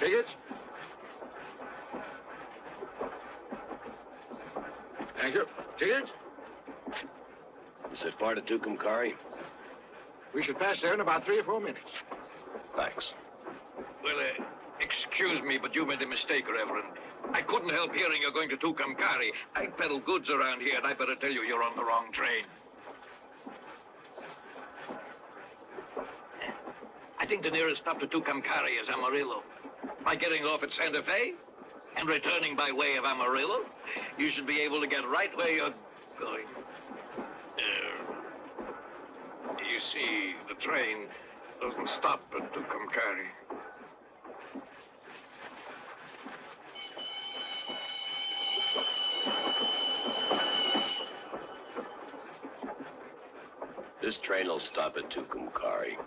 Tickets? Thank you. Tickets? Is it far to Tucumcari? We should pass there in about 3 or 4 minutes. Thanks. Well, excuse me, but you made a mistake, Reverend. I couldn't help hearing you're going to Tucumcari. I peddle goods around here, and I better tell you you're on the wrong train. think the nearest stop to Tucumcari is Amarillo. By getting off at Santa Fe and returning by way of Amarillo, you should be able to get right where you're going. You see, the train doesn't stop at Tucumcari. This train will stop at Tucumcari.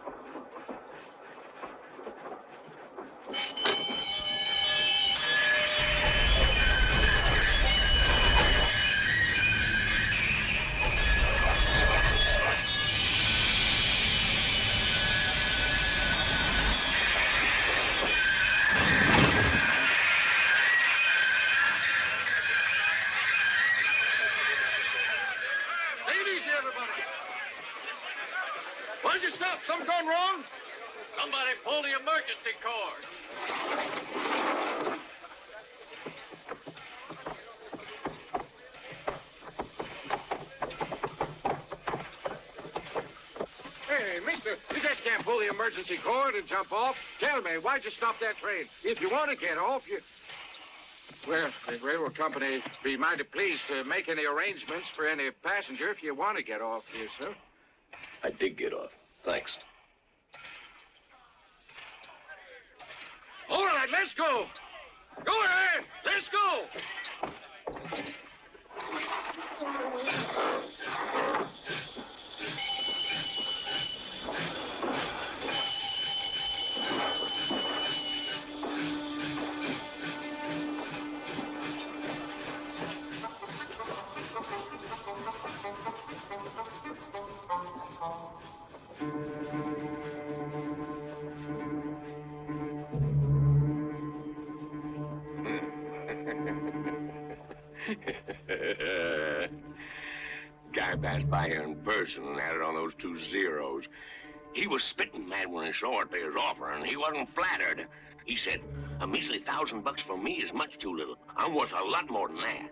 Take it easy, everybody. Why'd you stop? Something gone wrong? Somebody pull the emergency cord. Hey, mister, you just can't pull the emergency cord and jump off. Tell me, why'd you stop that train? If you want to get off, you... Well, the railroad company be mighty pleased to make any arrangements for any passenger if you want to get off here, sir. I did get off. Thanks. All right, let's go. Go ahead. Let's go. Guy passed by here in person and had it on those 2 zeros. He was spitting mad when he saw what they was offering. He wasn't flattered. He said, a measly $1,000 for me is much too little. I'm worth a lot more than that.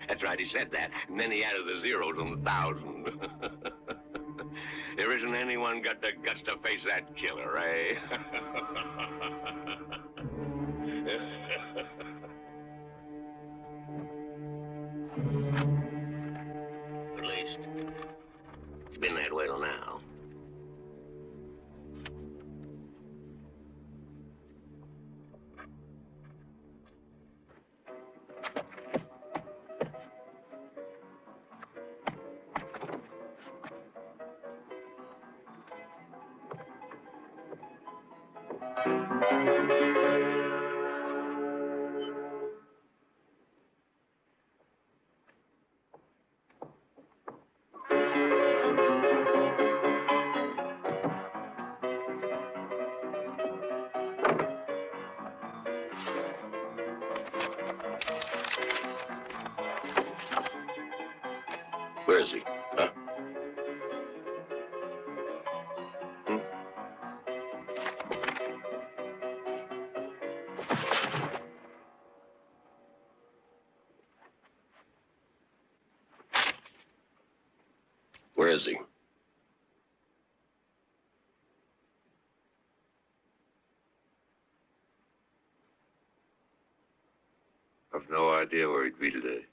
That's right, he said that. And then he added the zeros on the 1,000. There isn't anyone got the guts to face that killer, eh? At least, it's been that way till now. Where is he? Huh? Where is he? I've no idea where he'd be today.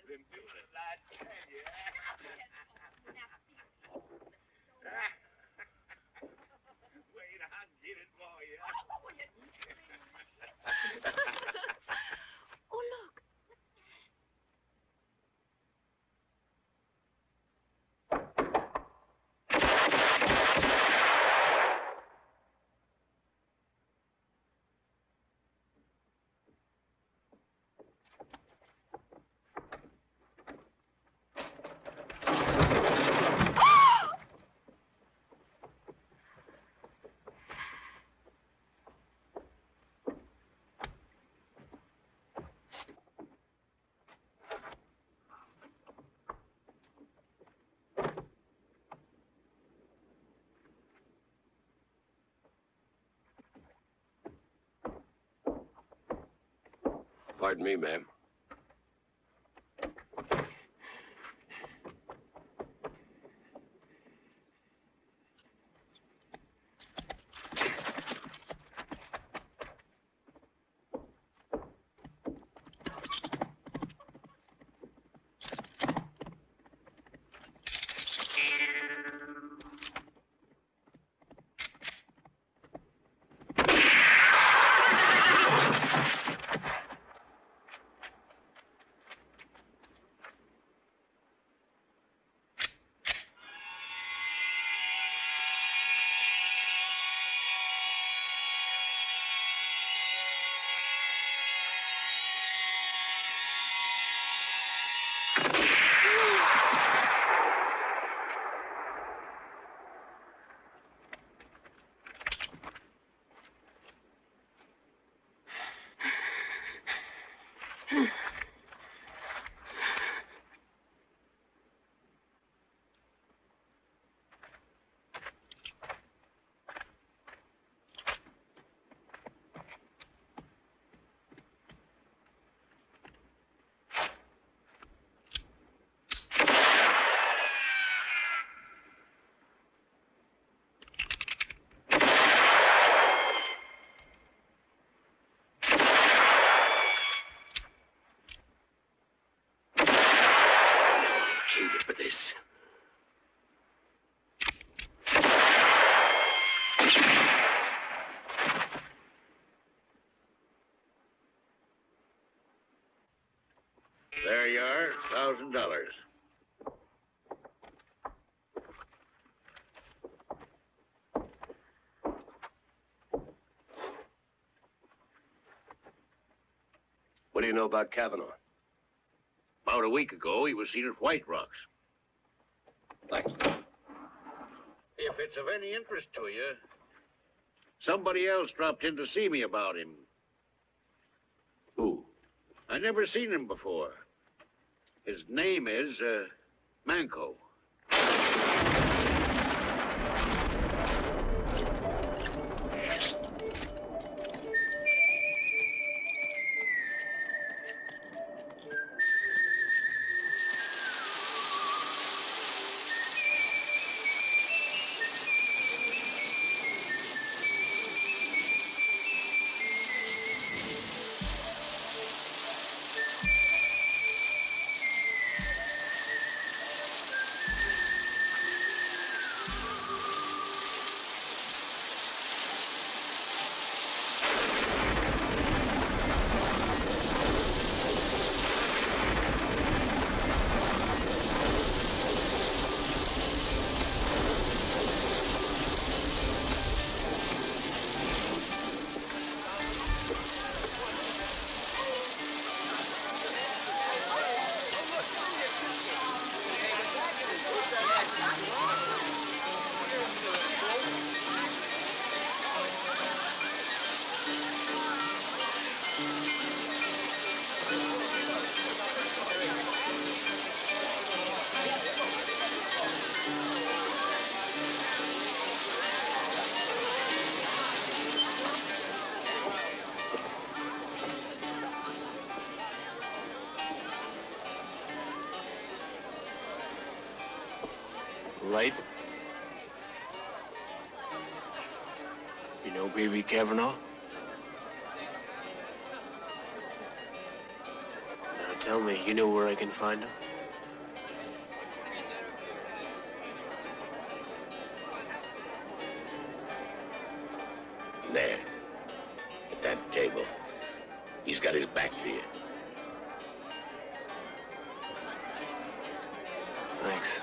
Been doing it like 10 years. Pardon me, ma'am. Cater for this. There you are, $1,000. What do you know about Kavanaugh? About a week ago, he was seen at White Rocks. Thanks. If it's of any interest to you, somebody else dropped in to see me about him. Who? I never seen him before. His name is, Manco. Right? You know Baby Kavanaugh? Now tell me, you know where I can find him? There. At that table. He's got his back to you. Thanks.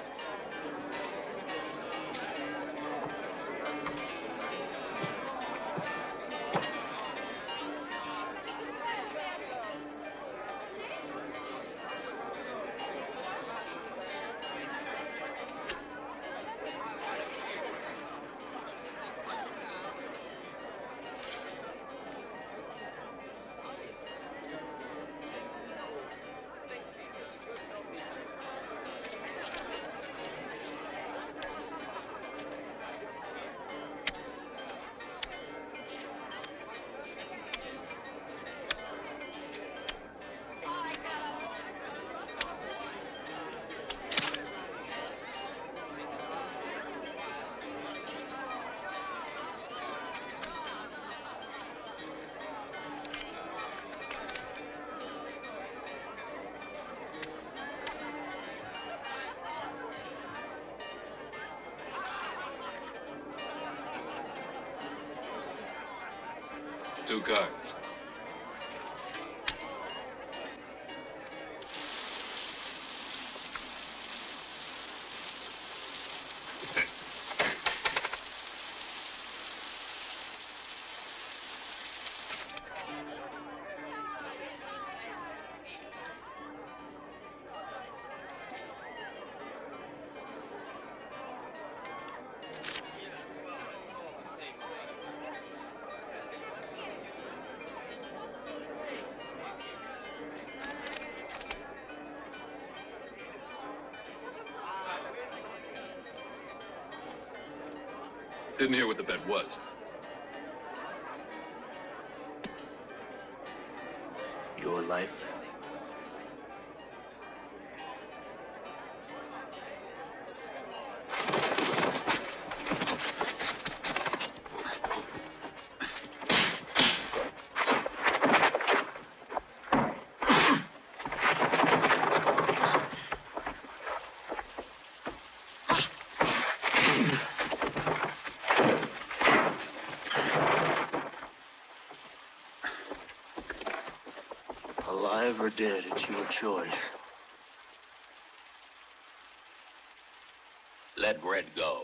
2 cards. Didn't hear what the bet was. Your life. Alive or dead, it's your choice. Let Red go.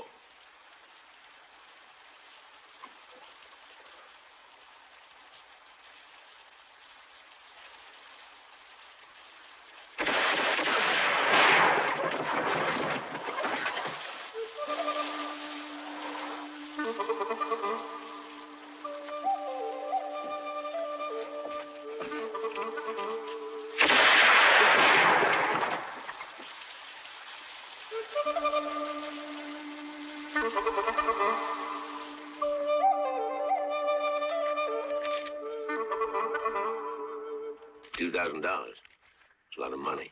$2,000. It's a lot of money.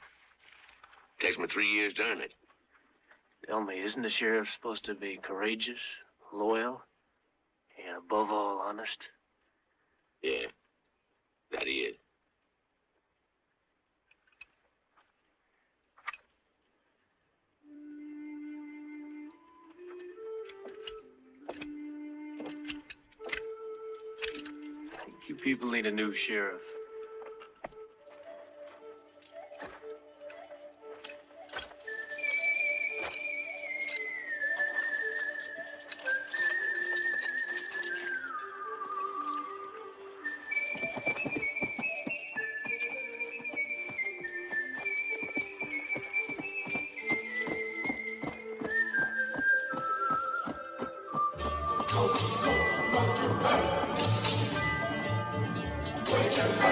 Takes me 3 years to earn it. Tell me, isn't the sheriff supposed to be courageous, loyal, and above all, honest? Yeah, that he is. I think you people need a new sheriff. Wake up.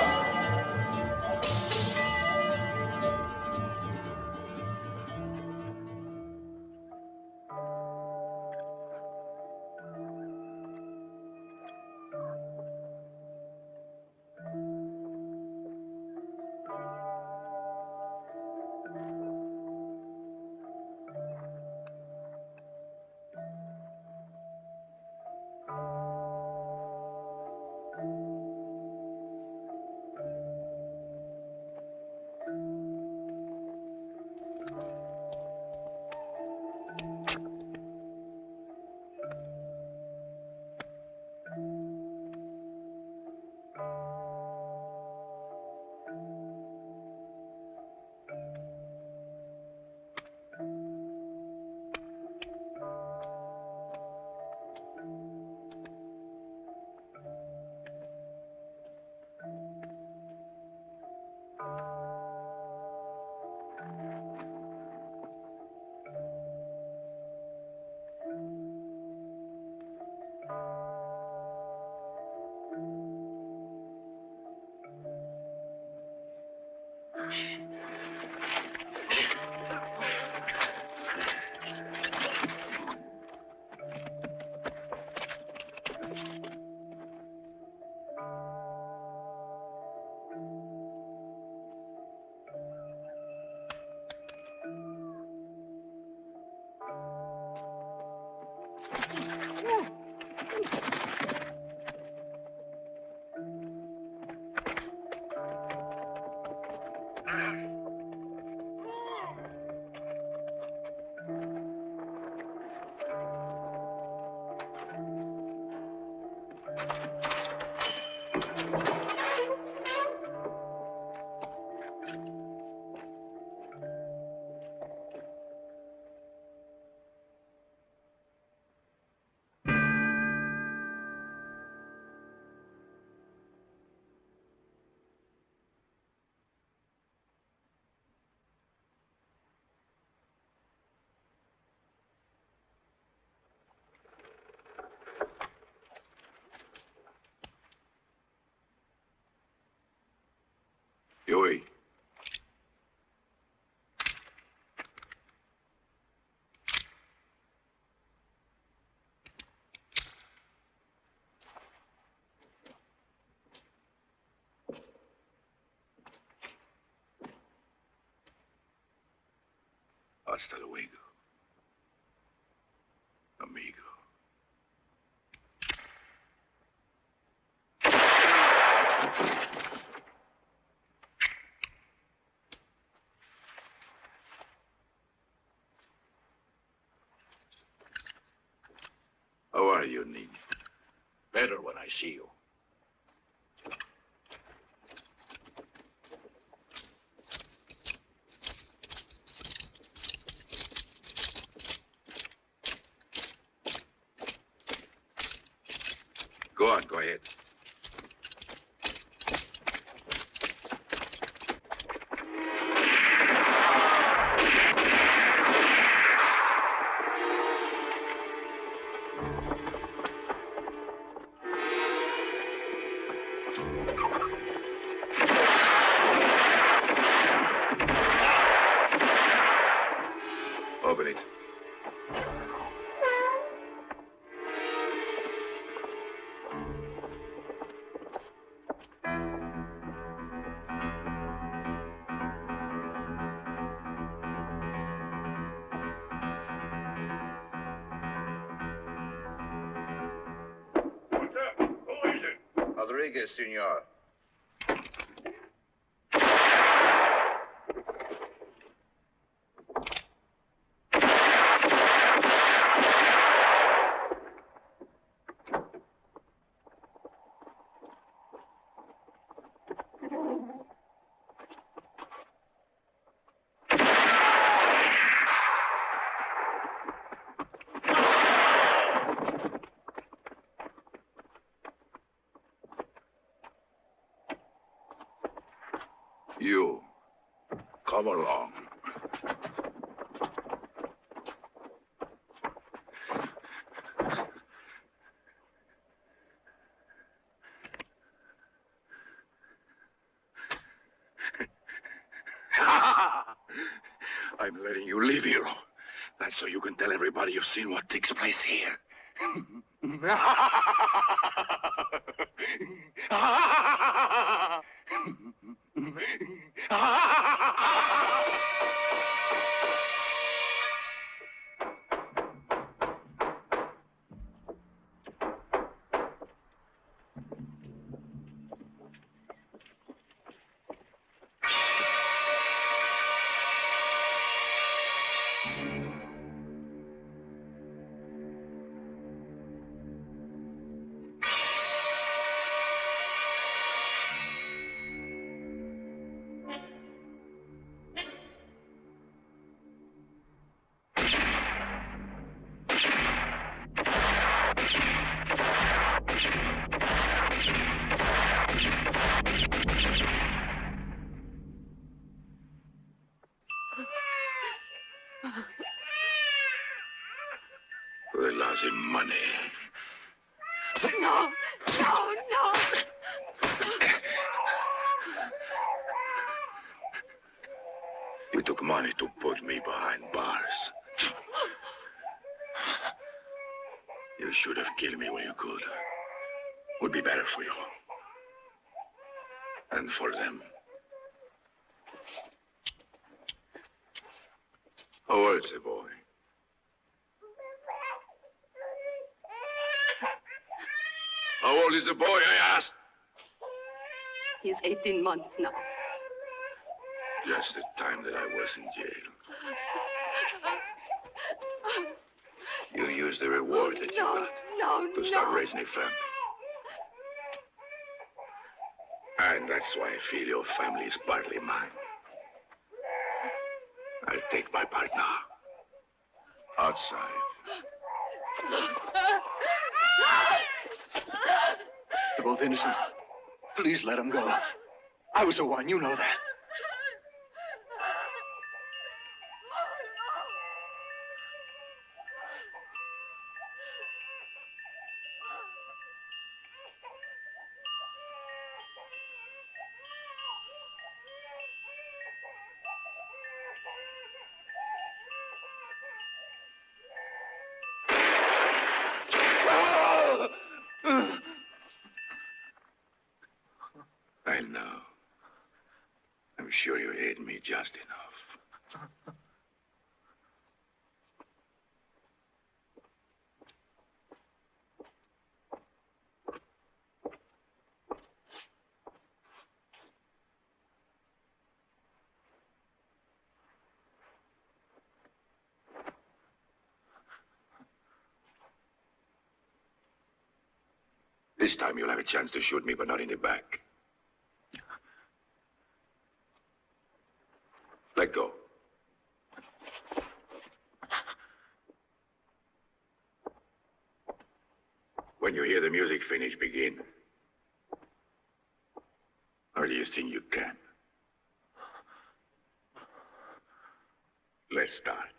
Huey. Hasta luego, amigo. How are you, niño? Better when I see you. Go on, go ahead. Open it. Rodriguez, senor. You, come along. I'm letting you leave, hero. That's so you can tell everybody you've seen what takes place here. The lousy money. No, no, no. You took money to put me behind bars. You should have killed me when you could. Would be better for you. And for them. How old is the boy? How old is the boy, I asked? He's 18 months now. Just the time that I was in jail. You used the reward that you got to start raising a family. And that's why I feel your family is partly mine. I'll take my part now. Outside. They're both innocent. Please let them go. I was the one, you know that. Well, now, I'm sure you hate me just enough. This time you'll have a chance to shoot me, but not in the back. Let go. When you hear the music finish, begin. Or do you think you can? Let's start.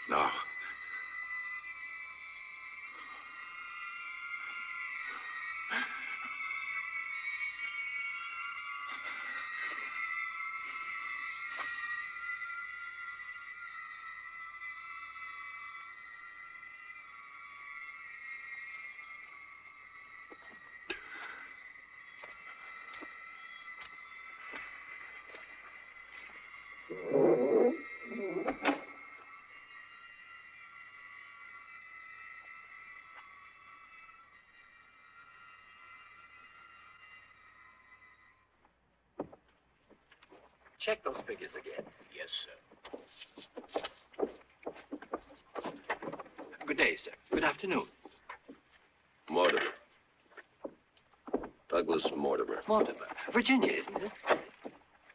No. Check those figures again. Yes, sir. Good day, sir. Good afternoon. Mortimer. Douglas Mortimer. Mortimer. Virginia, isn't it?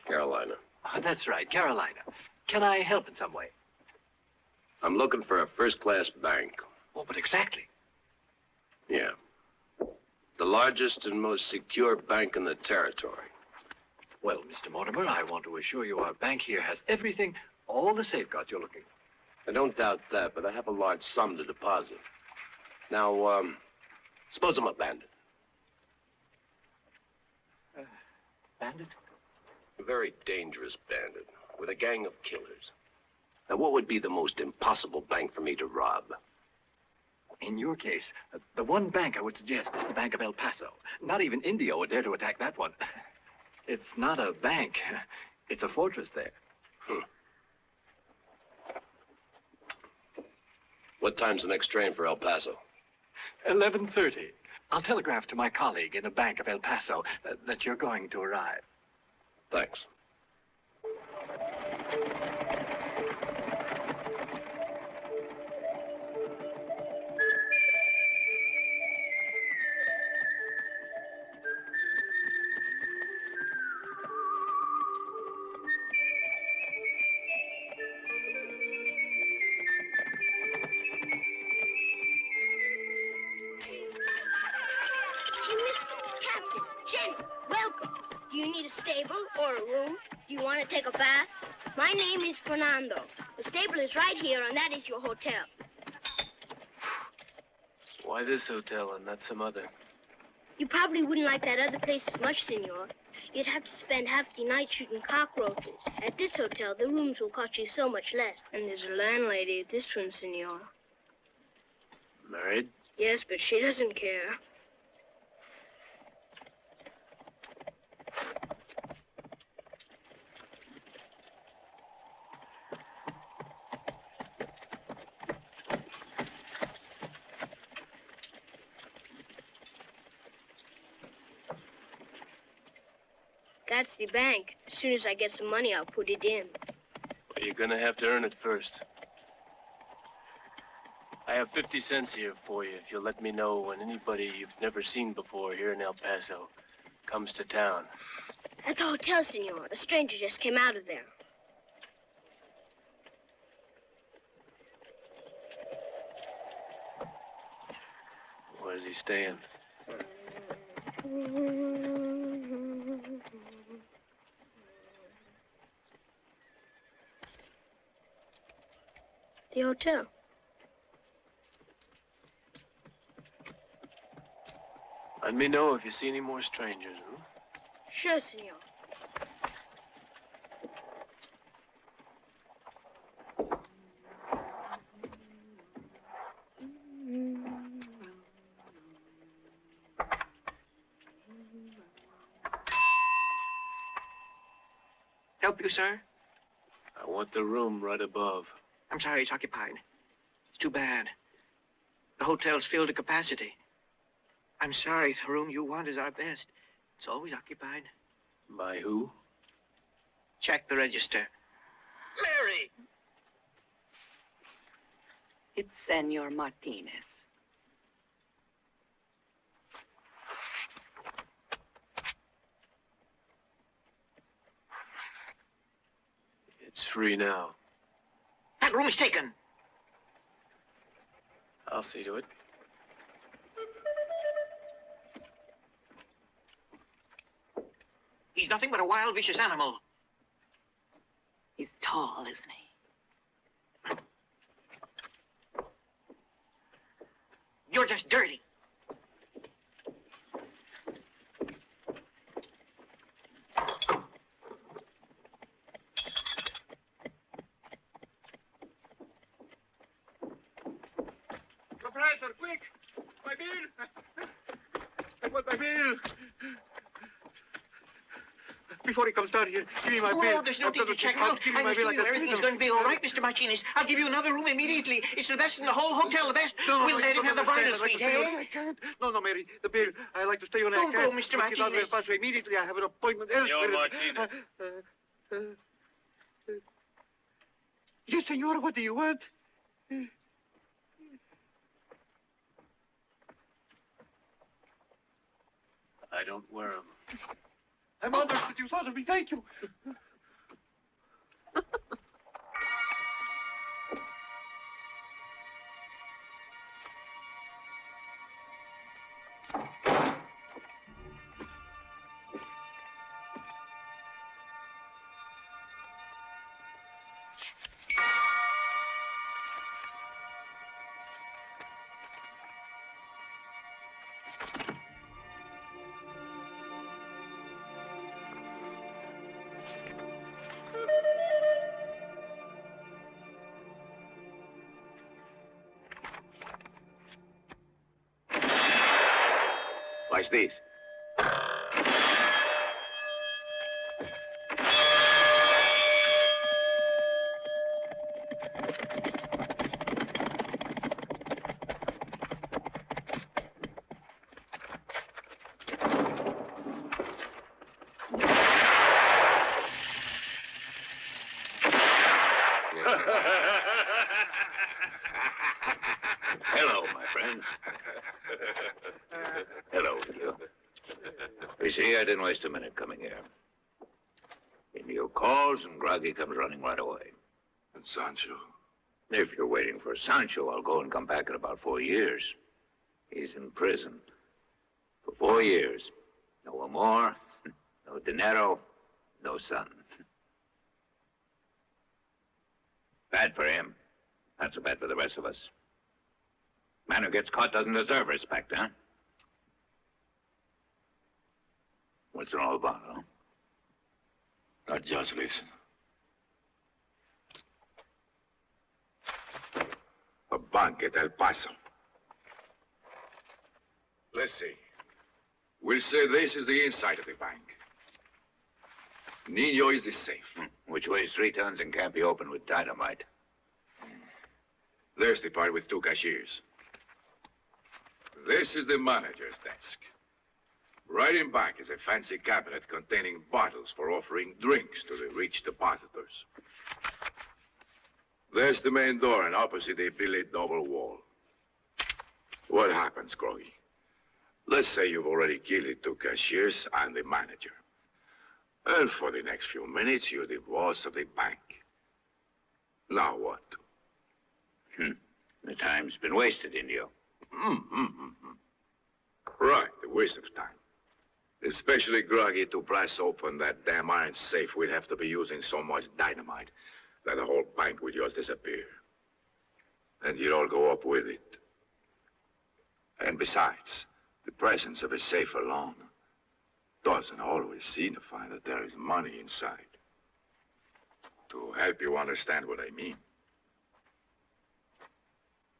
Carolina. Oh, that's right, Carolina. Can I help in some way? I'm looking for a first-class bank. Oh, but exactly. Yeah. The largest and most secure bank in the territory. Well, Mr. Mortimer, I want to assure you our bank here has everything, all the safeguards you're looking for. I don't doubt that, but I have a large sum to deposit. Now, suppose I'm a bandit. Bandit? A very dangerous bandit with a gang of killers. Now, what would be the most impossible bank for me to rob? In your case, the one bank I would suggest is the Bank of El Paso. Not even India would dare to attack that one. It's not a bank. It's a fortress there. What time's the next train for El Paso? 11:30. I'll telegraph to my colleague in the Bank of El Paso that you're going to arrive. Thanks. Do you need a stable or a room? Do you want to take a bath? My name is Fernando. The stable is right here, and that is your hotel. Why this hotel and not some other? You probably wouldn't like that other place as much, senor. You'd have to spend half the night shooting cockroaches. At this hotel, the rooms will cost you so much less. And there's a landlady at this one, senor. Married? Yes, but she doesn't care. That's the bank. As soon as I get some money, I'll put it in. Well, you're gonna have to earn it first. I have 50 cents here for you if you'll let me know when anybody you've never seen before here in El Paso comes to town. At the hotel, senor. A stranger just came out of there. Where's he staying? The hotel. Let me know if you see any more strangers, huh? Sure, senor. Help you, sir? I want the room right above. I'm sorry, it's occupied. It's too bad. The hotel's filled to capacity. I'm sorry, the room you want is our best. It's always occupied. By who? Check the register. Mary! It's Senor Martinez. It's free now. That room is taken. I'll see to it. He's nothing but a wild, vicious animal. He's tall, isn't he? You're just dirty. Proprietor, quick! My bill! I want my bill! Before he comes down here, give me my bill. Oh, there's nothing to check out. Give me I my bill. assure you everything's going to be all right, Mr. Martinez. I'll give you another room immediately. It's the best in the whole hotel, the best. We'll let him have the bridal suite, eh? I can't. No, Mary, the bill. I like to stay on. Don't go, Mr. Martinez. Immediately, I have an appointment elsewhere. Martinez. Yes, senor, what do you want? I don't wear them. I'm honored that you thought of me. Thank you. Watch this. Hello, my friends. Hello, you. You see, I didn't waste a minute coming here. Indio calls, and Groggy comes running right away. And Sancho? If you're waiting for Sancho, I'll go and come back in about 4 years. He's in prison. For 4 years. No more, No dinero, no son. Bad for him. Not so bad for the rest of us. Man who gets caught doesn't deserve respect, huh? What's it all about, huh? Now, just listen. A bank at El Paso. Let's see. We'll say this is the inside of the bank. Nino is the safe. Which weighs 3 tons and can't be opened with dynamite. There's the part with 2 cashiers. This is the manager's desk. Right in back is a fancy cabinet containing bottles for offering drinks to the rich depositors. There's the main door, and opposite a billet double wall. What happens, Groggy? Let's say you've already killed the 2 cashiers and the manager. And for the next few minutes, you're the boss of the bank. Now what? The time's been wasted, Indio. Right, the waste of time. Especially Groggy to blast open that damn iron safe. We'd have to be using so much dynamite that the whole bank would just disappear. And you'd all go up with it. And besides, the presence of a safe alone doesn't always signify that there is money inside. To help you understand what I mean,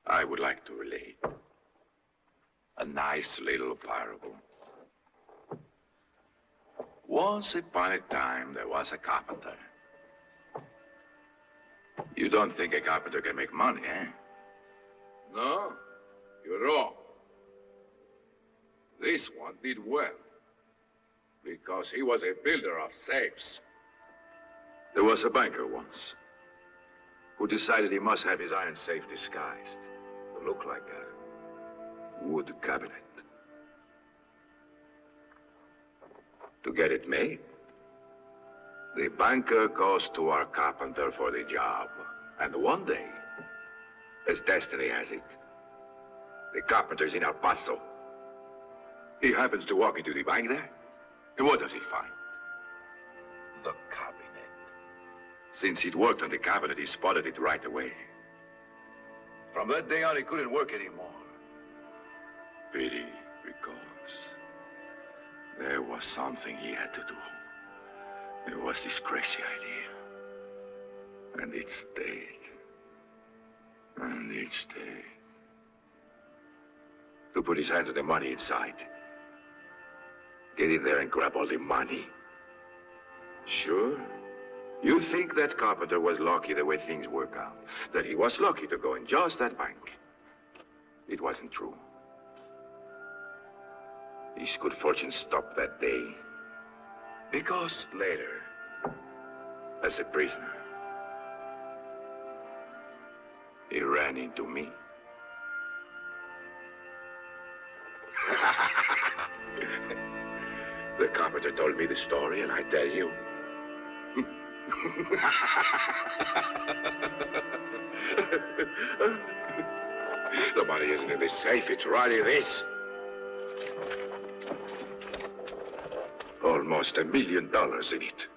I would like to relate a nice little parable. Once upon a time, there was a carpenter. You don't think a carpenter can make money, eh? No, you're wrong. This one did well, because he was a builder of safes. There was a banker once who decided he must have his iron safe disguised to look like a wood cabinet. To get it made, the banker goes to our carpenter for the job. And one day, as destiny has it, the carpenter's in El Paso. He happens to walk into the bank there. And what does he find? The cabinet. Since he'd worked on the cabinet, he spotted it right away. From that day on, he couldn't work anymore. Pity, because there was something he had to do. There was this crazy idea. And it stayed. And it stayed. To put his hands on the money inside. Get in there and grab all the money. Sure. You think that carpenter was lucky the way things work out. That he was lucky to go in just that bank. It wasn't true. His good fortune stopped that day. Because later, as a prisoner, he ran into me. The carpenter told me the story, and I tell you. The money isn't in the safe, it's right in this. Almost $1 million in it.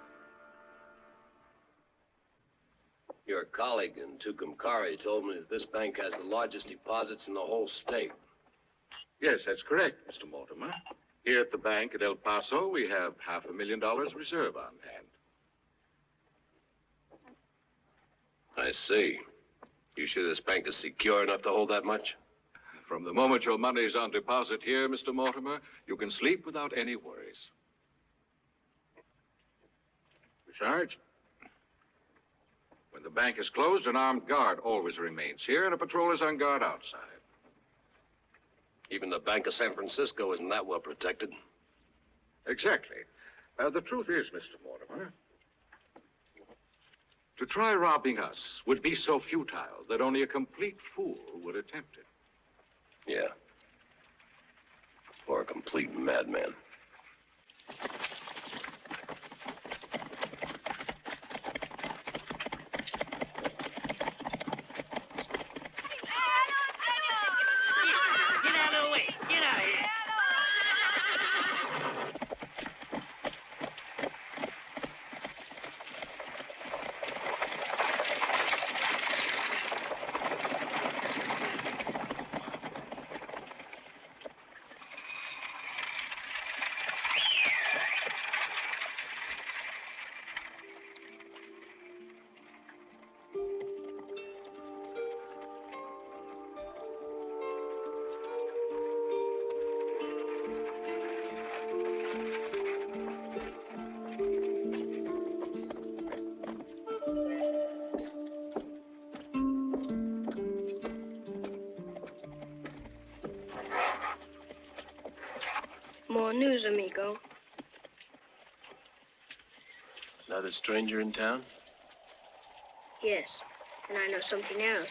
Your colleague in Tucumcari told me that this bank has the largest deposits in the whole state. Yes, that's correct, Mr. Mortimer. Here at the bank at El Paso, we have $500,000 reserve on hand. I see. You sure this bank is secure enough to hold that much? From the moment your money is on deposit here, Mr. Mortimer, you can sleep without any worries. Besides, when the bank is closed, an armed guard always remains here, and a patrol is on guard outside. Even the Bank of San Francisco isn't that well protected. Exactly. The truth is, Mr. Mortimer, to try robbing us would be so futile that only a complete fool would attempt it. Yeah. Or a complete madman. More news, amigo. Another stranger in town? Yes, and I know something else.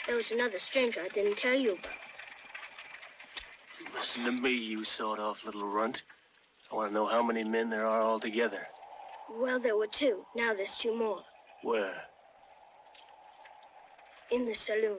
There was another stranger I didn't tell you about. Listen to me, you sawed-off little runt. I want to know how many men there are altogether. Well, there were 2. Now there's 2 more. Where? In the saloon.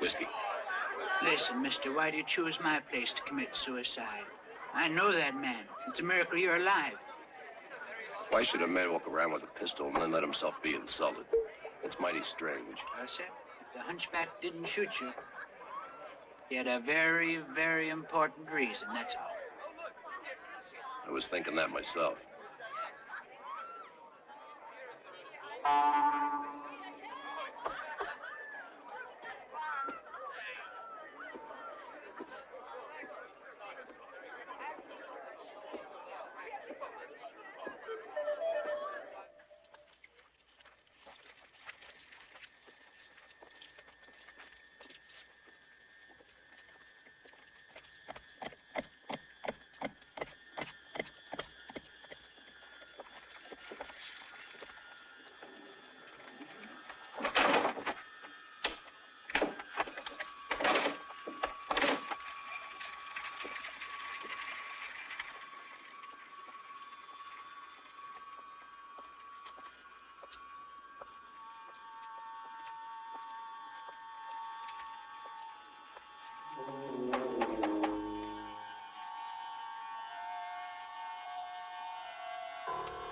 Whiskey. Listen, mister, why do you choose my place to commit suicide? I know that man. It's a miracle you're alive. Why should a man walk around with a pistol and then let himself be insulted? It's mighty strange. Well, sir, if the hunchback didn't shoot you, he had a very, very important reason, that's all. I was thinking that myself.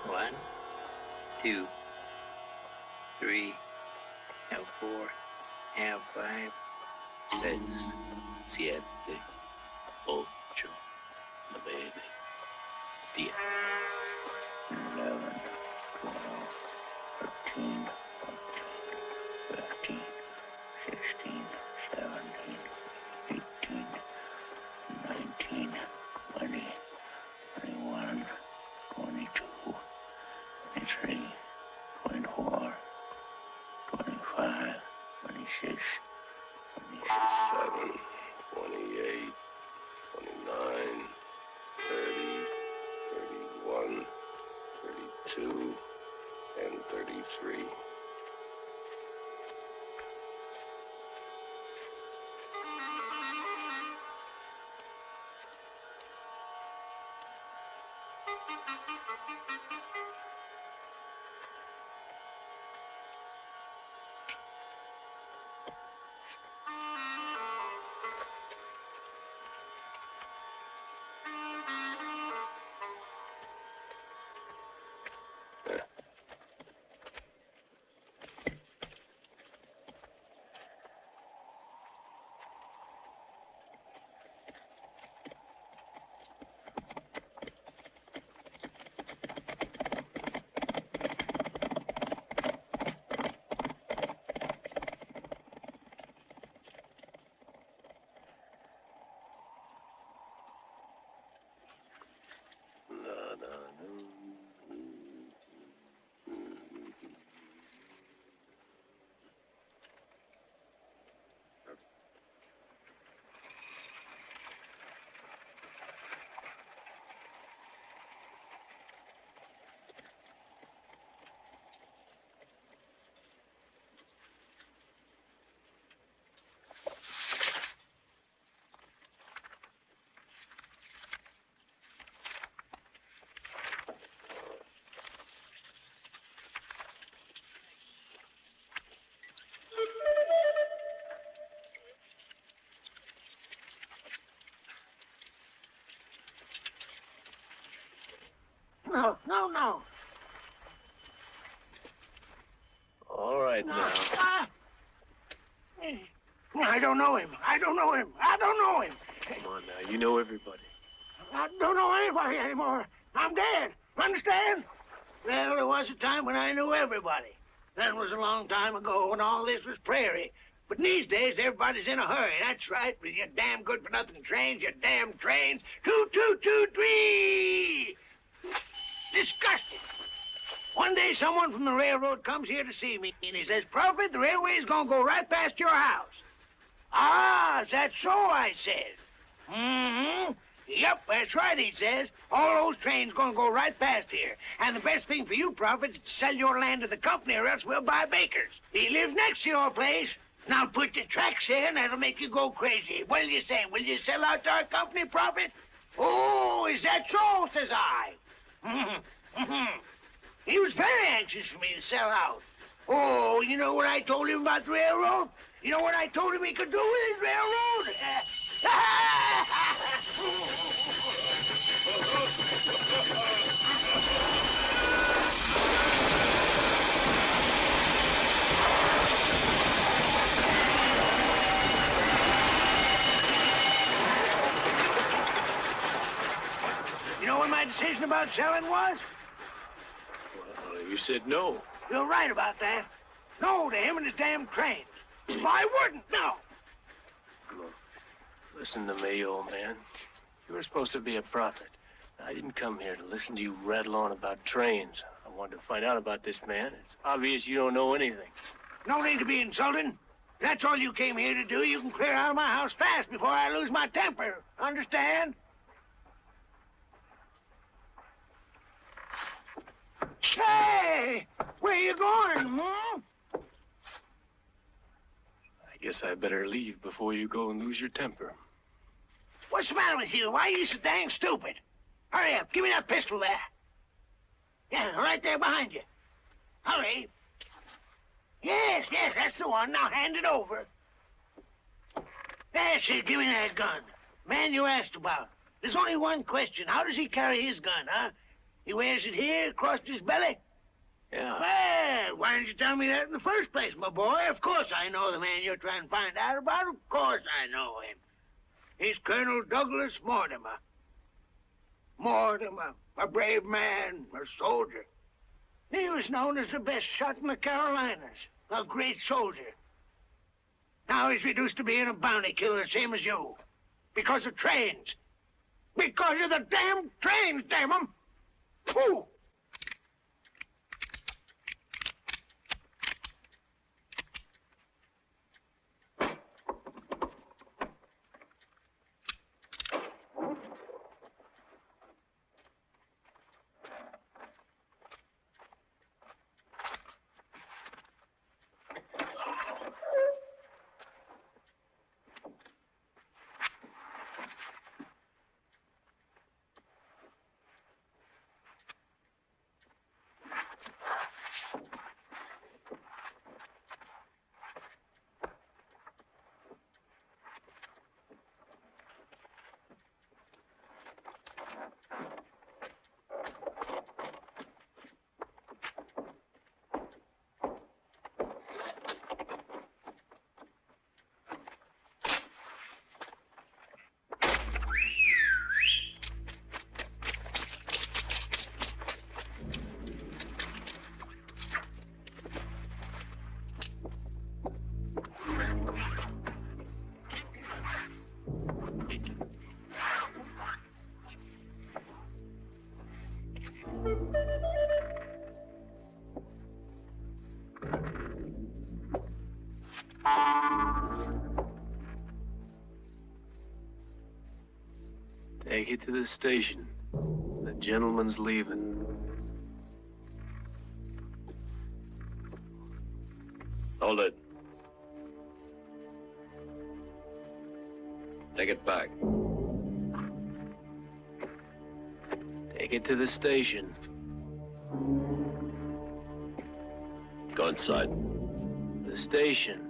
One, two, three, now 4, now 5, 6, 7, 8, 9, 10. 11, 12, 13, 14, 15, 16, 17, 18, 19, 20, 21, 22, 23, 24, 25, 26, 27, 28, 29, 30, 31, 32, and 33. No. All right No. now. I don't know him. I don't know him. Come on now. You know everybody. I don't know anybody anymore. I'm dead. Understand? Well, there was a time when I knew everybody. That was a long time ago when all this was prairie. But these days, everybody's in a hurry. That's right, with your damn good-for-nothing trains, your damn trains. 2, 2, 2, 3! Disgusting. One day, someone from the railroad comes here to see me, and he says, Prophet, the railway's gonna go right past your house. Ah, is that so? I says. Mm-hmm. Yep, that's right, he says. All those trains gonna go right past here. And the best thing for you, Prophet, is to sell your land to the company, or else we'll buy Baker's. He lives next to your place. Now put the tracks in, that'll make you go crazy. What do you say? Will you sell out to our company, Prophet? Oh, is that so, says I. He was very anxious for me to sell out. Oh, you know what I told him about the railroad? You know what I told him he could do with his railroad? You know what my decision about selling was? Well, you said no. You're right about that. No to him and his damn trains. I wouldn't, no. Look, listen to me, old man. You were supposed to be a prophet. I didn't come here to listen to you rattle on about trains. I wanted to find out about this man. It's obvious you don't know anything. No need to be insulting. That's all you came here to do. You can clear out of my house fast before I lose my temper. Understand? Hey! Where you going, hmm? I guess I better leave before you go and lose your temper. What's the matter with you? Why are you so dang stupid? Hurry up. Give me that pistol there. Yeah, right there behind you. Hurry. Yes, that's the one. Now hand it over. That's it. Give me that gun. Man you asked about. There's only one question. How does he carry his gun, huh? He wears it here, across his belly? Yeah. Well, why didn't you tell me that in the first place, my boy? Of course I know the man you're trying to find out about. Of course I know him. He's Colonel Douglas Mortimer. Mortimer, a brave man, a soldier. He was known as the best shot in the Carolinas, a great soldier. Now he's reduced to being a bounty killer, same as you. Because of trains. Because of the damn trains, damn 'em! Whew! Take it to the station. The gentleman's leaving. Hold it. Take it back. Take it to the station. Go inside. The station.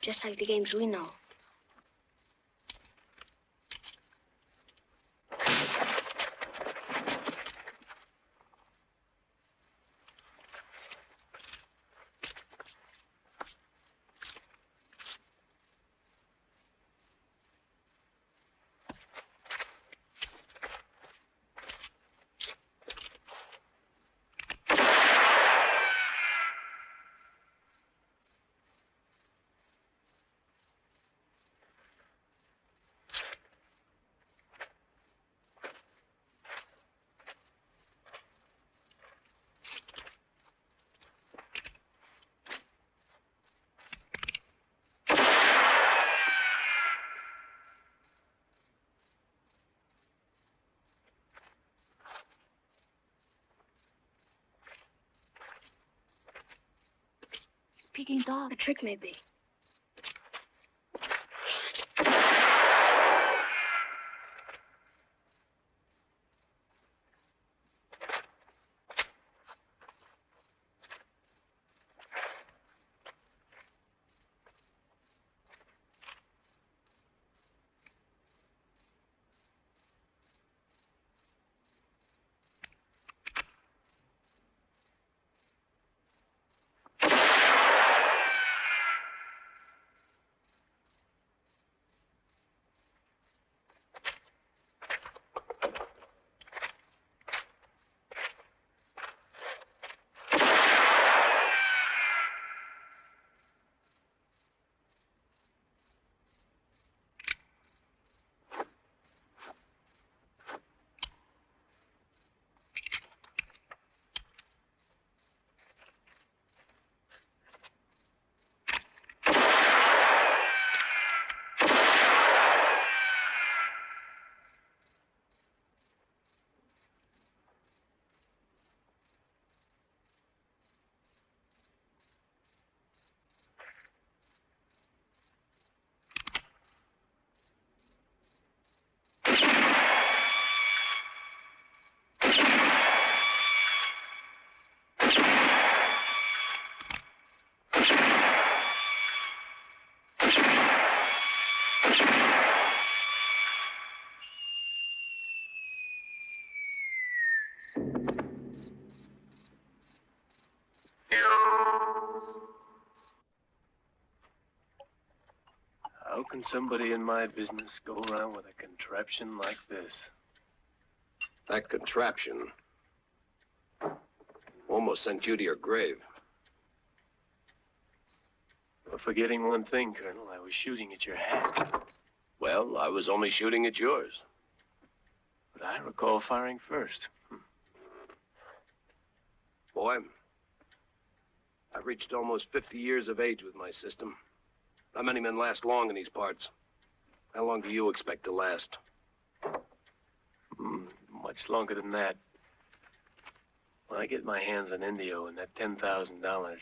Just like the games we know. Peking dog. A trick, maybe. How can somebody in my business go around with a contraption like this? That contraption almost sent you to your grave. You're forgetting one thing, Colonel. I was shooting at your hat. Well, I was only shooting at yours. But I recall firing first. Boy, I've reached almost 50 years of age with my system. Not many men last long in these parts. How long do you expect to last? Much longer than that. When I get my hands on Indio and that $10,000,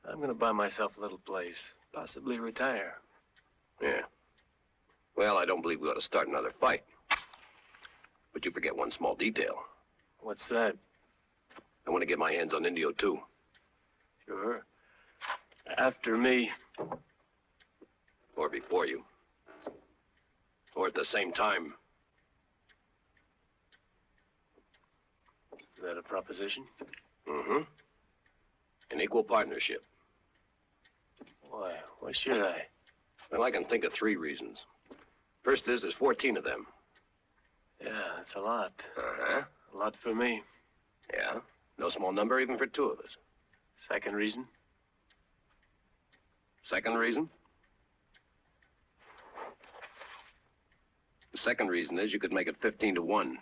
I'm going to buy myself a little place, possibly retire. Yeah. Well, I don't believe we ought to start another fight. But you forget one small detail. What's that? I want to get my hands on Indio, too. Sure. After me. Or before you. Or at the same time. Is that a proposition? Mm-hmm. An equal partnership. Why? Why should I? Well, I can think of 3 reasons. First is there's 14 of them. Yeah, that's a lot. Uh-huh. A lot for me. Yeah. No small number even for 2 of us. Second reason? Second reason? The second reason is you could make it 15-1.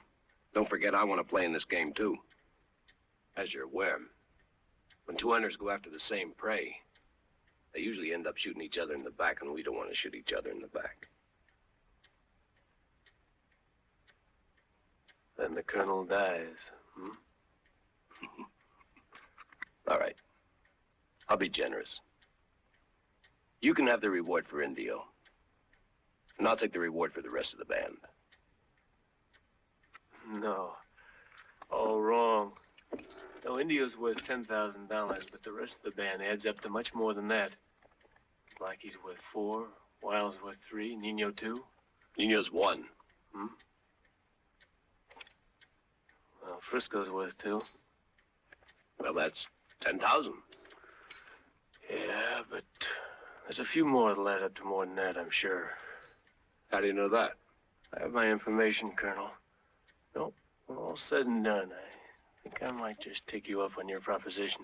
Don't forget I want to play in this game, too. As you're aware, when 2 hunters go after the same prey, they usually end up shooting each other in the back, and we don't want to shoot each other in the back. Then the colonel dies, hmm? All right. I'll be generous. You can have the reward for Indio. And I'll take the reward for the rest of the band. No. All wrong. No, Indio's worth $10,000, but the rest of the band adds up to much more than that. Blackie's worth 4, Wiles worth 3, Nino 2. Nino's 1. Hmm? Well, Frisco's worth 2. Well, that's 10,000. Yeah, but there's a few more that'll add up to more than that, I'm sure. How do you know that? I have my information, Colonel. No, when all said and done, I think I might just take you up on your proposition.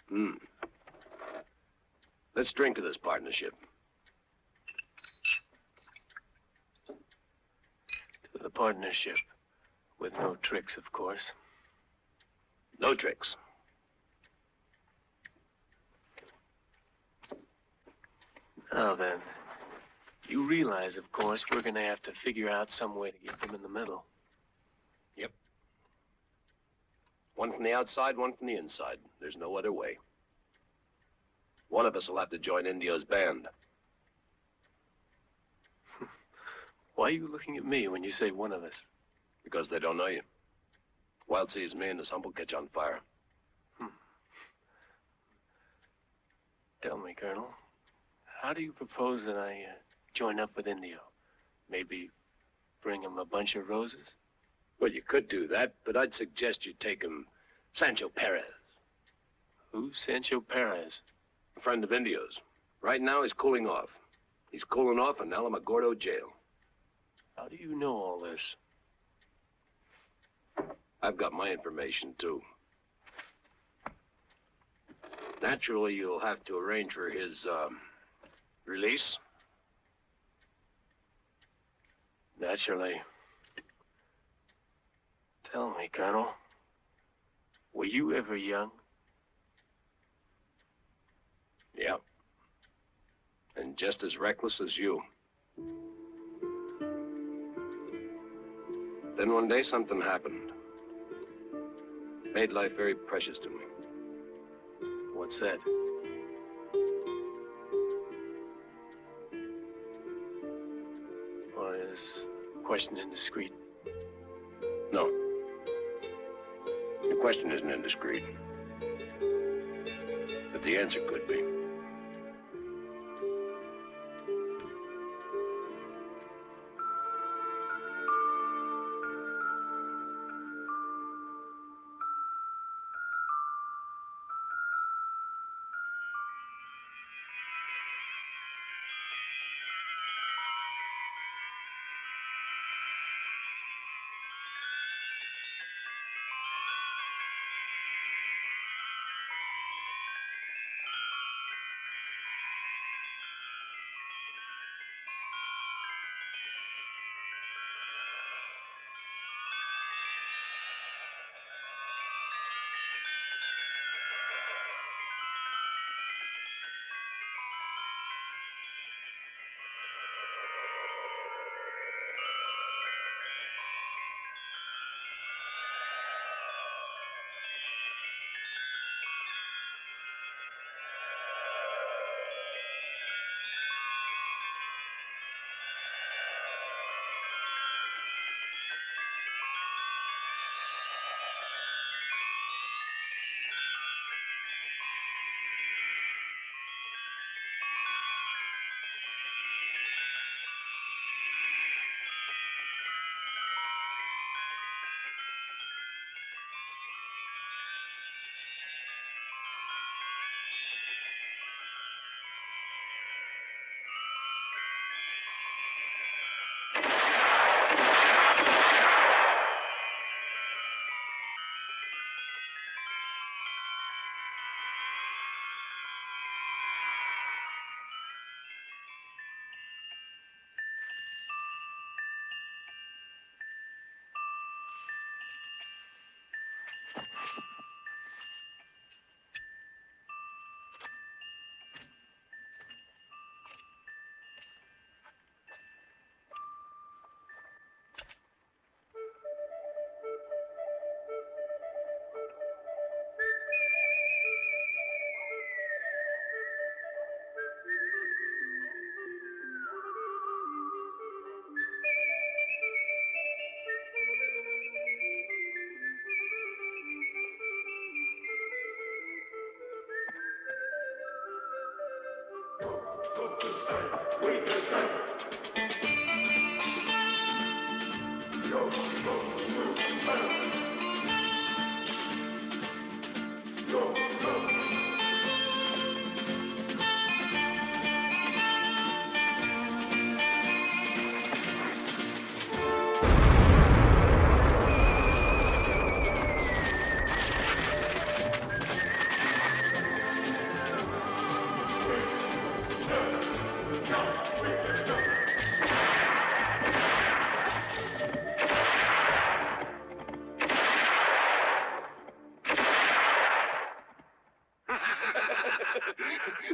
Hmm. Let's drink to this partnership. To the partnership. With no tricks, of course. No tricks. Now then, you realize, of course, we're going to have to figure out some way to get them in the middle. Yep. One from the outside, one from the inside. There's no other way. One of us will have to join Indio's band. Why are you looking at me when you say one of us? Because they don't know you. Wild sees me and his hump will catch on fire. Tell me, Colonel, how do you propose that I join up with Indio? Maybe bring him a bunch of roses? Well, you could do that, but I'd suggest you take him Sancho Perez. Who's Sancho Perez? A friend of Indio's. Right now, he's cooling off. He's cooling off in Alamogordo jail. How do you know all this? I've got my information, too. Naturally, you'll have to arrange for his, release. Naturally. Tell me, Colonel, were you ever young? Yeah. And just as reckless as you. Then one day, something happened. Made life very precious to me. What's that? Or is the question indiscreet? No. The question isn't indiscreet. But the answer could be.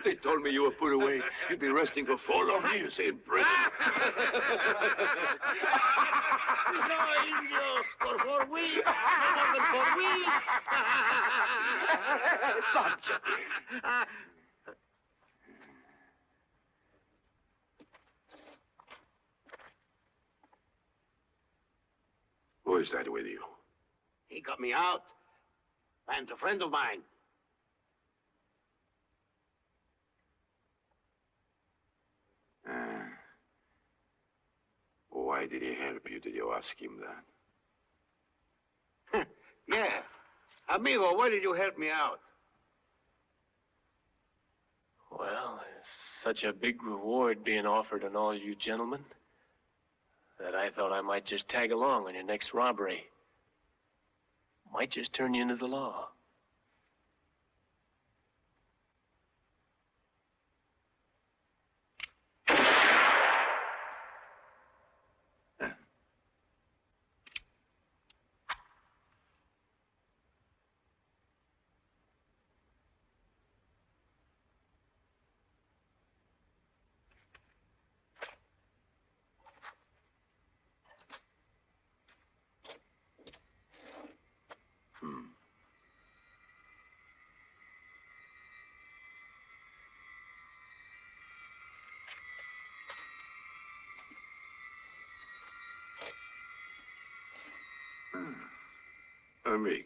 They told me you were put away. You'd be resting for 4 long years in prison. No, Indios, for 4 weeks. No more than 4 weeks. Sancho. Who is that with you? He got me out. And a friend of mine. Why did he help you? Did you ask him that? Yeah. Amigo, why did you help me out? Well, there's such a big reward being offered on all you gentlemen that I thought I might just tag along on your next robbery. Might just turn you into the law. Amigo.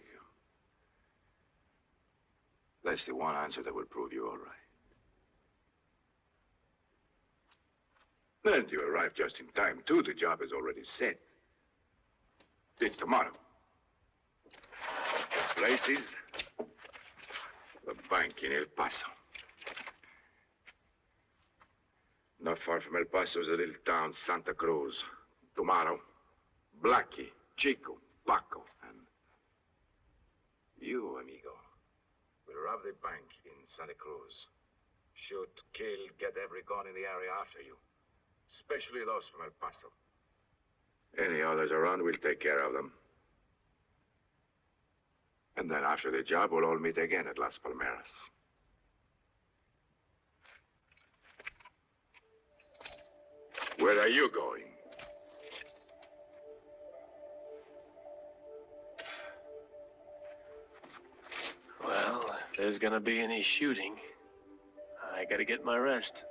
That's the one answer that will prove you all right. And you arrived just in time, too. The job is already set. It's tomorrow. The place is the bank in El Paso. Not far from El Paso is a little town, Santa Cruz. Tomorrow, Blackie, Chico, Paco, and you, amigo, will rob the bank in Santa Cruz. Shoot, kill, get every gun in the area after you. Especially those from El Paso. Any others around, we'll take care of them. And then after the job, we'll all meet again at Las Palmeras. Where are you going? Well, if there's gonna be any shooting, I gotta get my rest.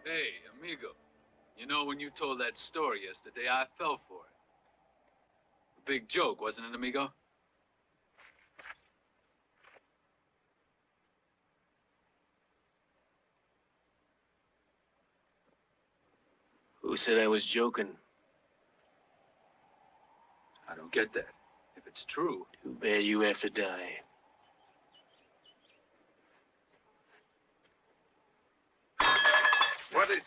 Hey, amigo. You know, when you told that story yesterday, I fell for it. A big joke, wasn't it, amigo? Who said I was joking? I don't get that. If it's true. Too bad you have to die. What is...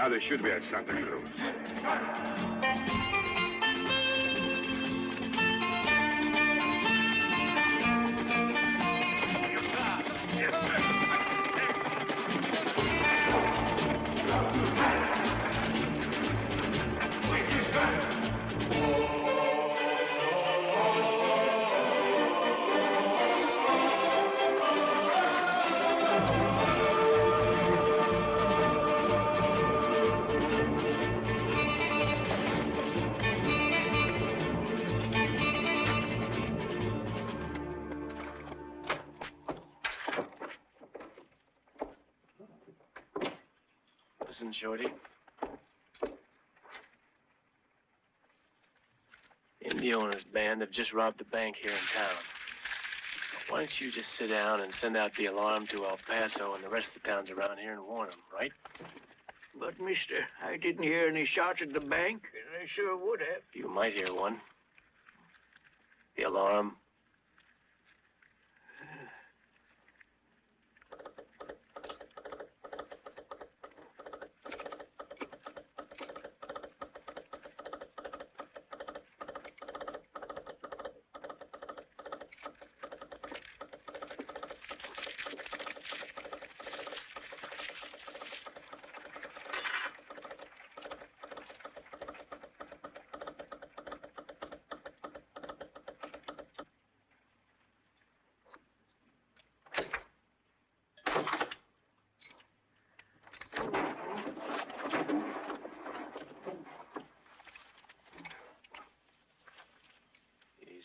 Now they should be at Santa Cruz. Listen, Shorty. Indio and his band have just robbed the bank here in town. Why don't you just sit down and send out the alarm to El Paso and the rest of the towns around here and warn them, right? But, mister, I didn't hear any shots at the bank, and I sure would have. You might hear one. The alarm.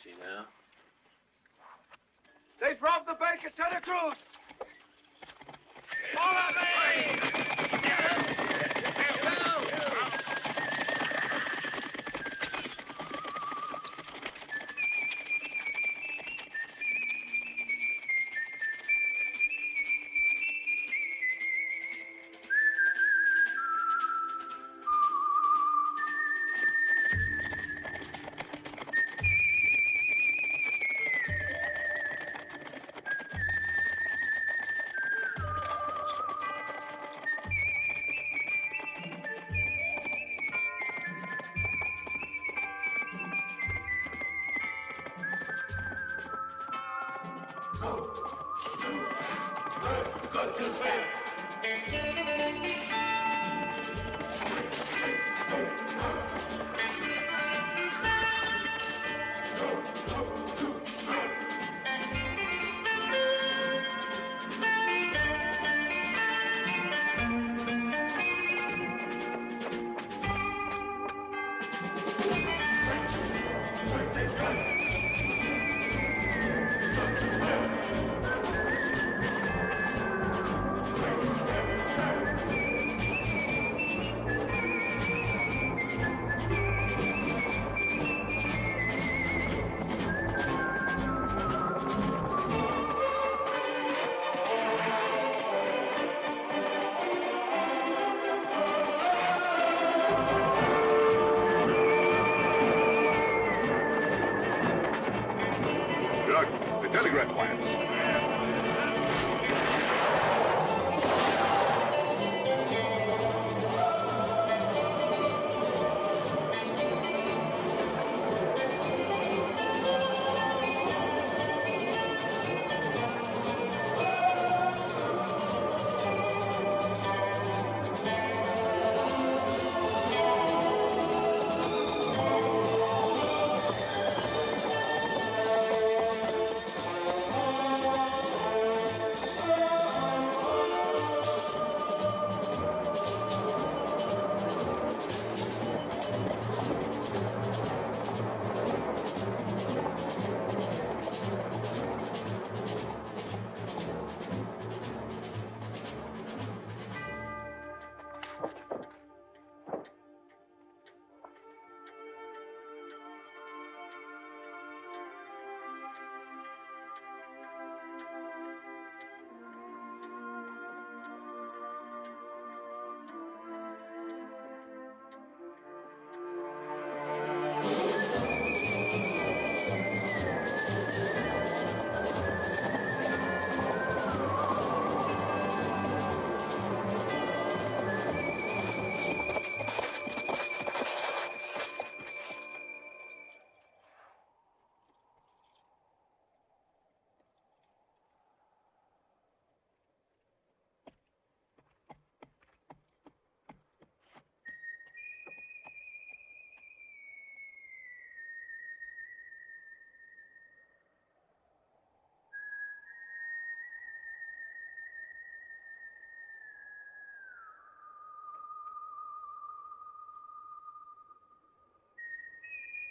Easy now. They've robbed the bank at Santa Cruz. Follow me!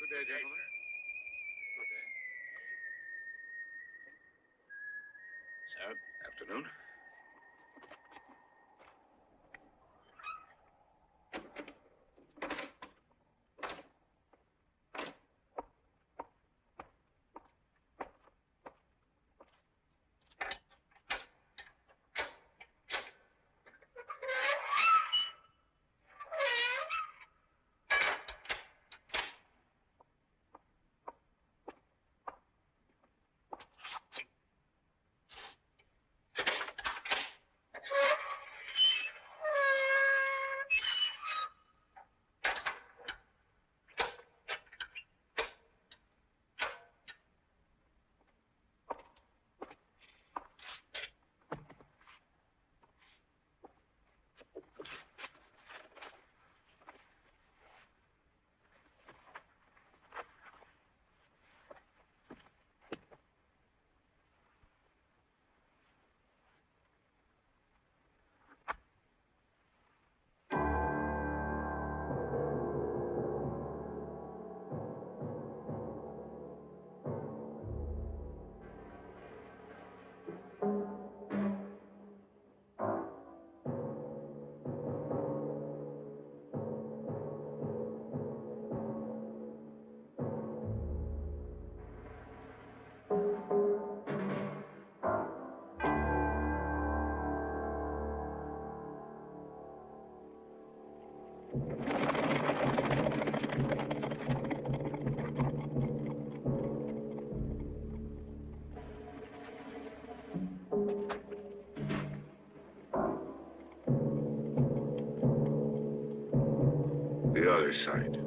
Good day, gentlemen. Good day. Sir. Afternoon. The other side.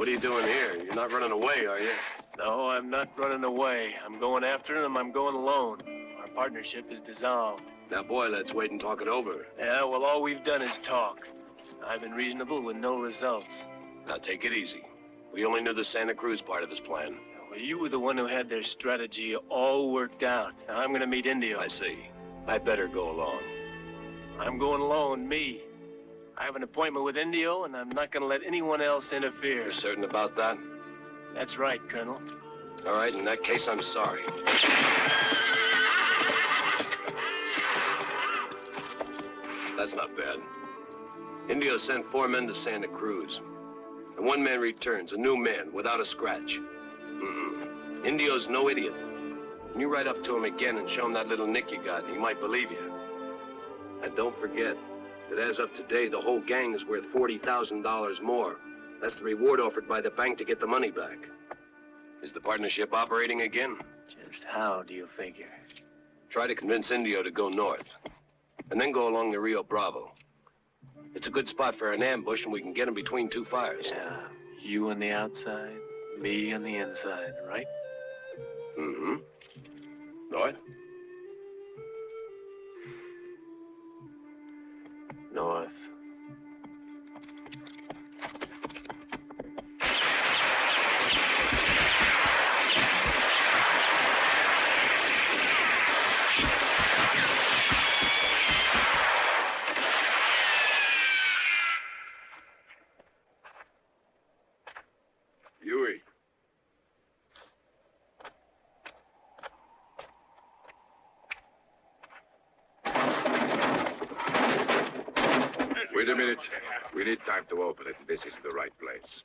What are you doing here? You're not running away, are you? No, I'm not running away. I'm going after him. I'm going alone. Our partnership is dissolved. Now, boy, let's wait and talk it over. Yeah, well, all we've done is talk. I've been reasonable with no results. Now, take it easy. We only knew the Santa Cruz part of his plan. Well, you were the one who had their strategy all worked out. Now, I'm going to meet Indio. I see. I better go along. I'm going alone, me. I have an appointment with Indio, and I'm not going to let anyone else interfere. You're certain about that? That's right, Colonel. All right, in that case, I'm sorry. That's not bad. Indio sent 4 men to Santa Cruz. And 1 man returns, a new man, without a scratch. Indio's no idiot. When you ride up to him again and show him that little nick you got, he might believe you. And don't forget that as of today, the whole gang is worth $40,000 more. That's the reward offered by the bank to get the money back. Is the partnership operating again? Just how do you figure? Try to convince Indio to go north, and then go along the Rio Bravo. It's a good spot for an ambush, and we can get him between 2 fires. Yeah, you on the outside, me on the inside, right? Mm-hmm. North? North. Huey. Wait a minute. We need time to open it. This isn't the right place.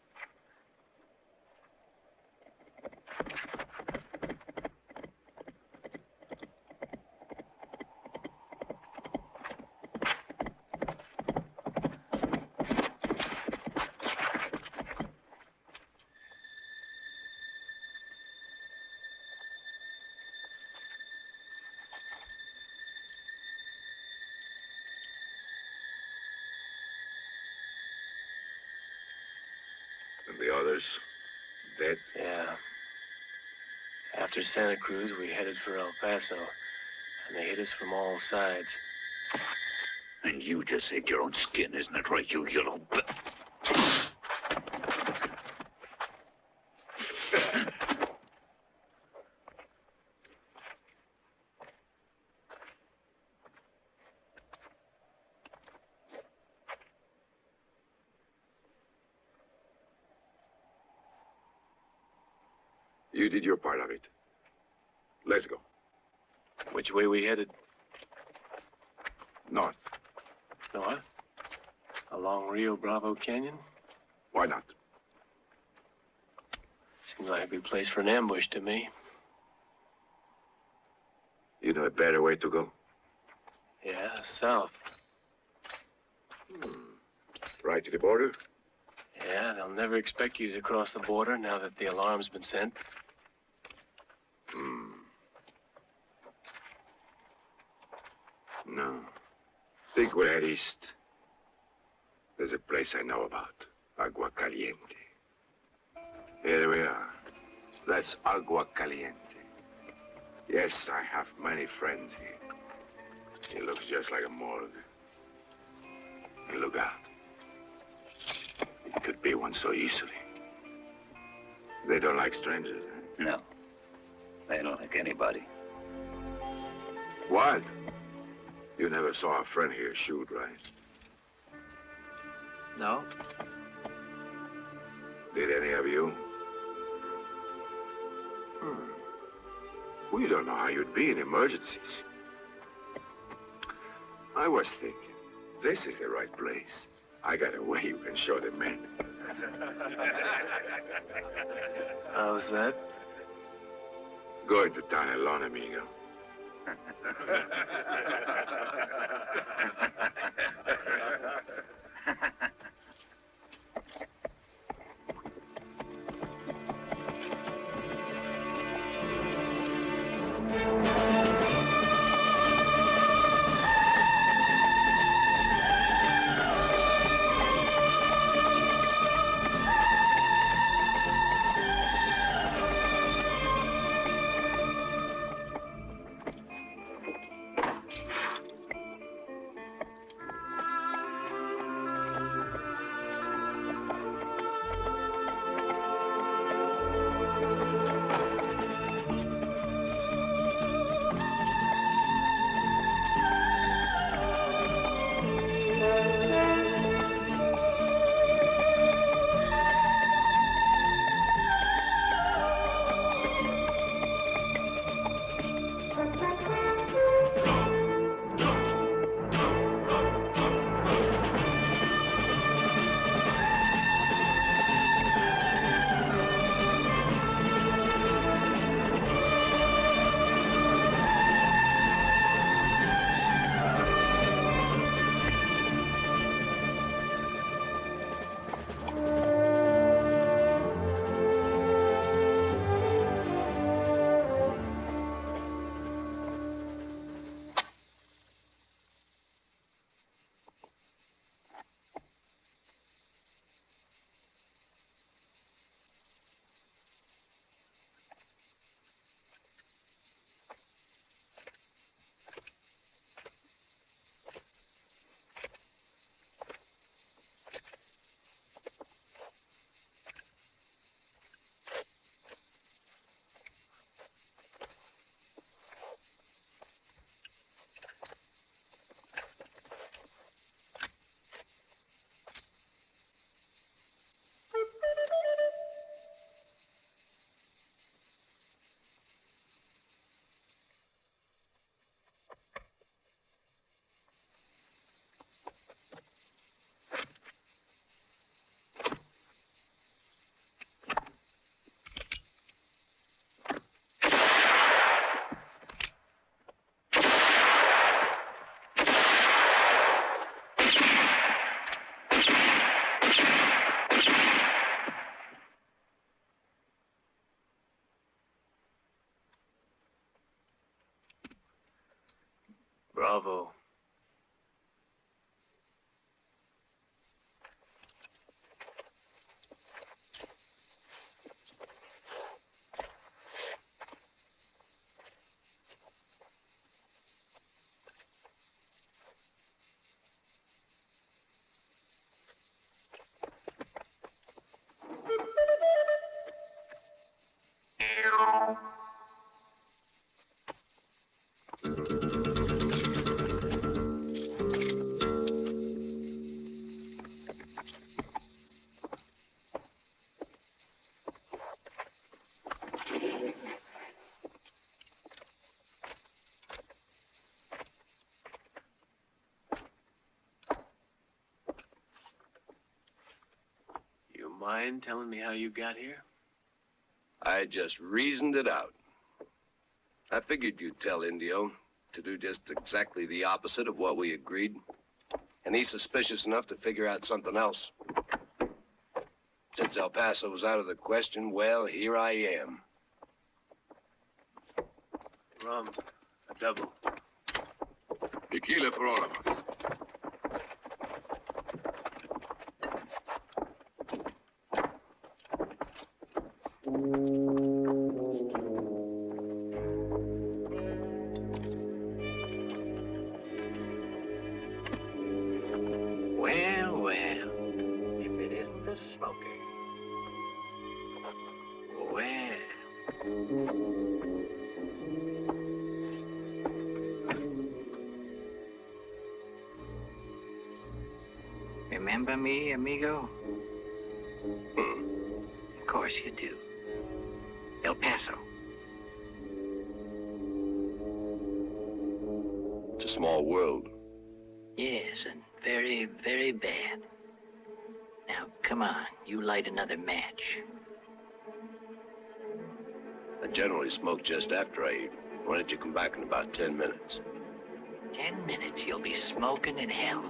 And the others, dead? Yeah. After Santa Cruz, we headed for El Paso, and they hit us from all sides. And you just saved your own skin, isn't it right, you yellow... You did your part of it. Let's go. Which way we headed? North. North? Along Rio Bravo Canyon? Why not? Seems like a good place for an ambush to me. You know a better way to go? Yeah, south. Right to the border? Yeah, they'll never expect you to cross the border now that the alarm's been sent. No. Think we'll head east. There's a place I know about. Agua Caliente. Here we are. That's Agua Caliente. Yes, I have many friends here. It looks just like a morgue. And look out. It could be one so easily. They don't like strangers, eh? No. They don't like anybody. What? You never saw a friend here shoot, right? No? Did any of you? We don't know how you'd be in emergencies. I was thinking, this is the right place. I got a way you can show the men. How's that? Going to town alone, amigo. Bravo. You mind telling me how you got here? I just reasoned it out. I figured you'd tell Indio to do just exactly the opposite of what we agreed. And he's suspicious enough to figure out something else. Since El Paso was out of the question, well, here I am. Rum. A double. Tequila for all of us. smoker. Well. Remember me, amigo? Of course you do. El Paso. It's a small world. Yes, and very, very bad. Now, come on, you light another match. I generally smoke just after I eat. Why don't you come back in about 10 minutes? 10 minutes, you'll be smoking in hell.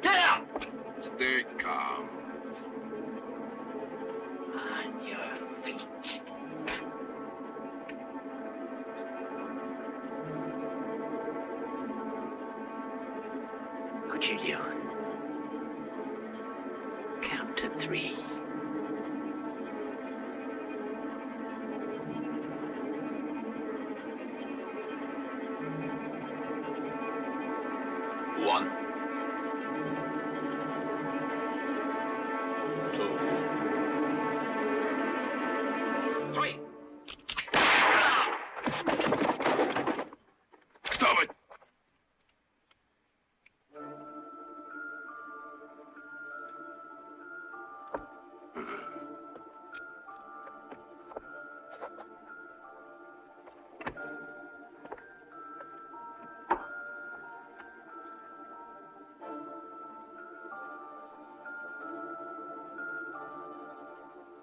Get out! Stay calm. On your feet. Cuchillo. Count to 3. One. 2. 3. Stop it!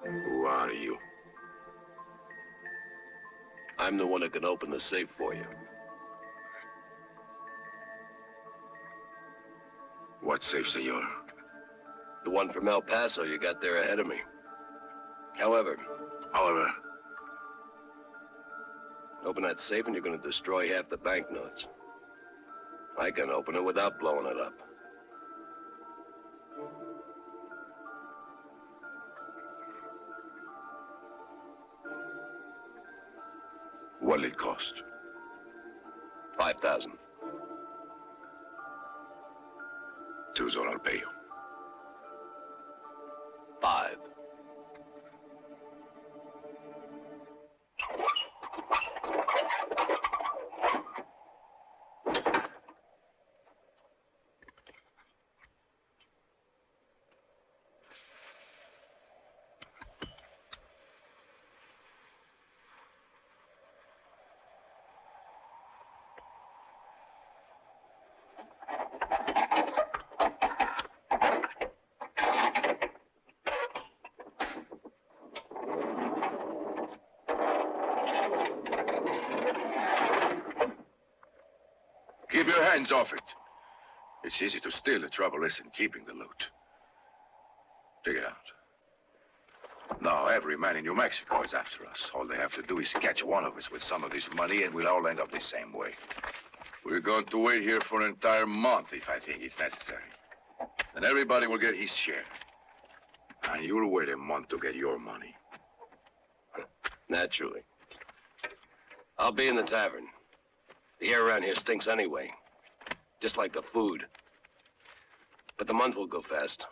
Who are you? I'm the one that can open the safe for you. What safe, senor? The one from El Paso you got there ahead of me. However, open that safe and you're gonna destroy half the banknotes. I can open it without blowing it up. What'll it cost? 5,000. 2's all I'll pay you. 5. Keep your hands off it. It's easy to steal. The trouble is in keeping the loot. Take it out. Now, every man in New Mexico is after us. All they have to do is catch one of us with some of this money, and we'll all end up the same way. We're going to wait here for an entire month if I think it's necessary. Then everybody will get his share. And you'll wait a month to get your money. Naturally. I'll be in the tavern. The air around here stinks anyway. Just like the food. But the month will go fast.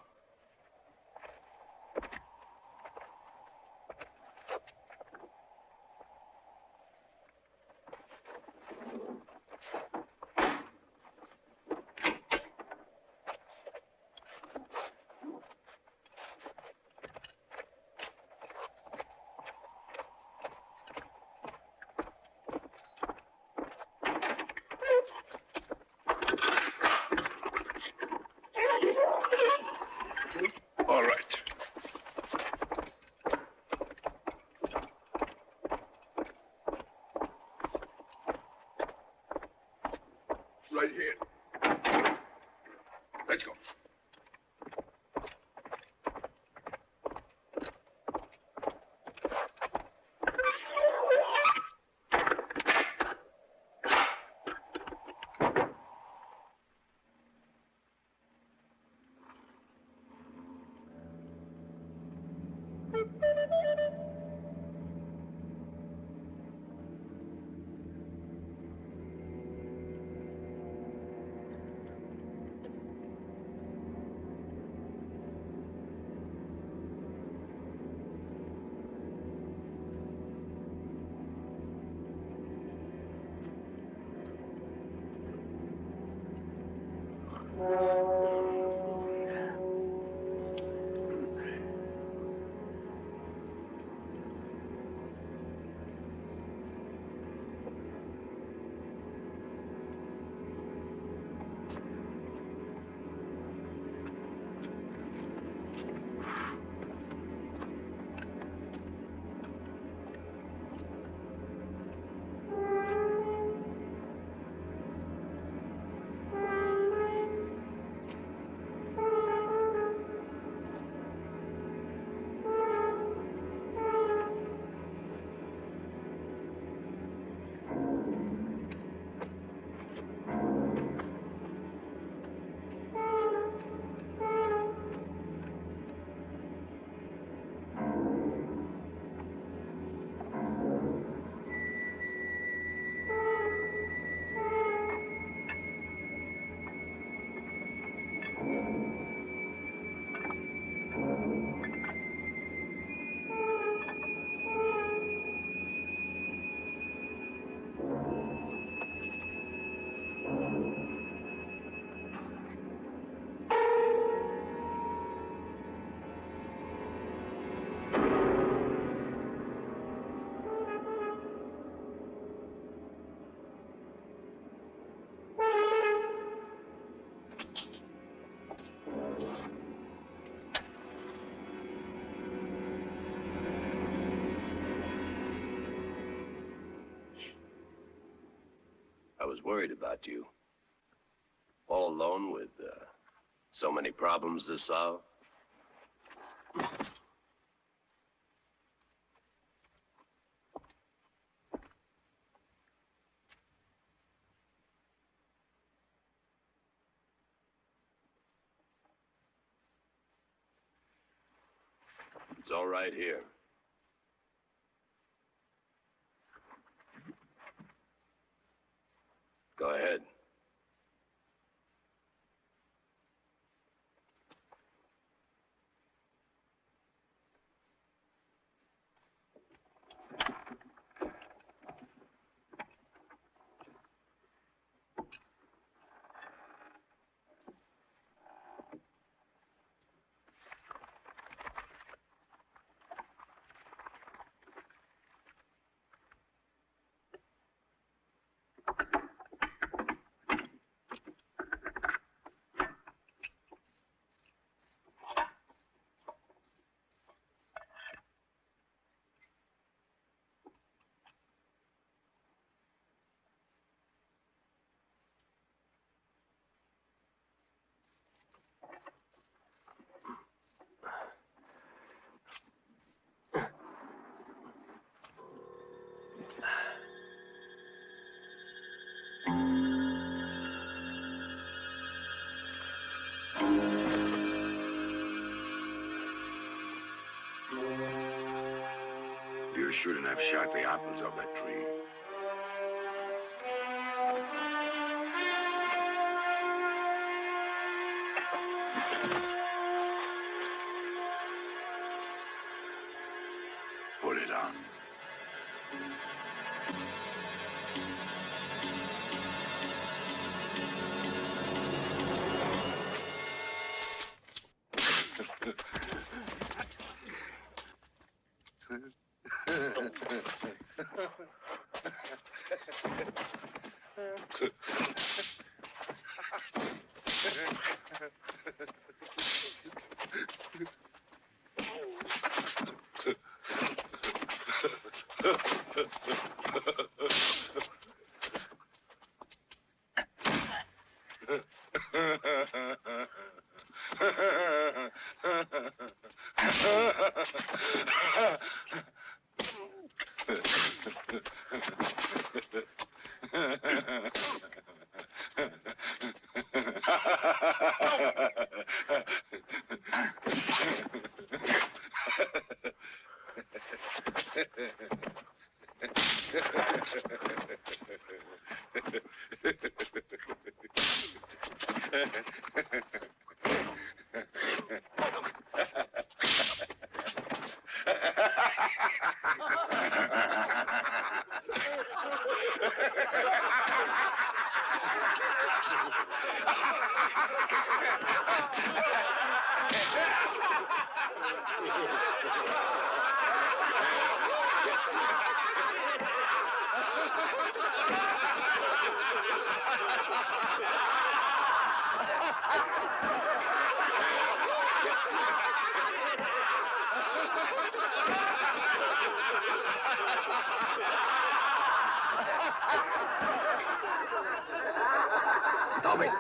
All right. Right here. Let's go. worried about you. All alone with so many problems to solve. It's all right here. Go ahead. You shouldn't have shot the apples of that tree. Put it on. Stop it.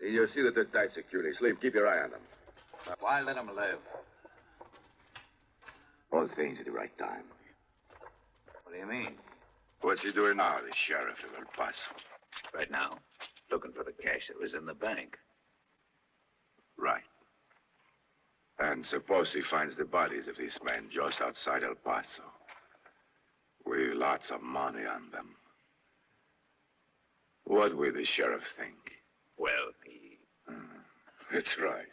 You see that they're tight security. Sleep, keep your eye on them. Why let them live? All things at the right time. What do you mean? What's he doing now, the sheriff of El Paso? Right now, looking for the cash that was in the bank. Right. And suppose he finds the bodies of these men just outside El Paso, with lots of money on them. What will the sheriff think? Well, he... That's right.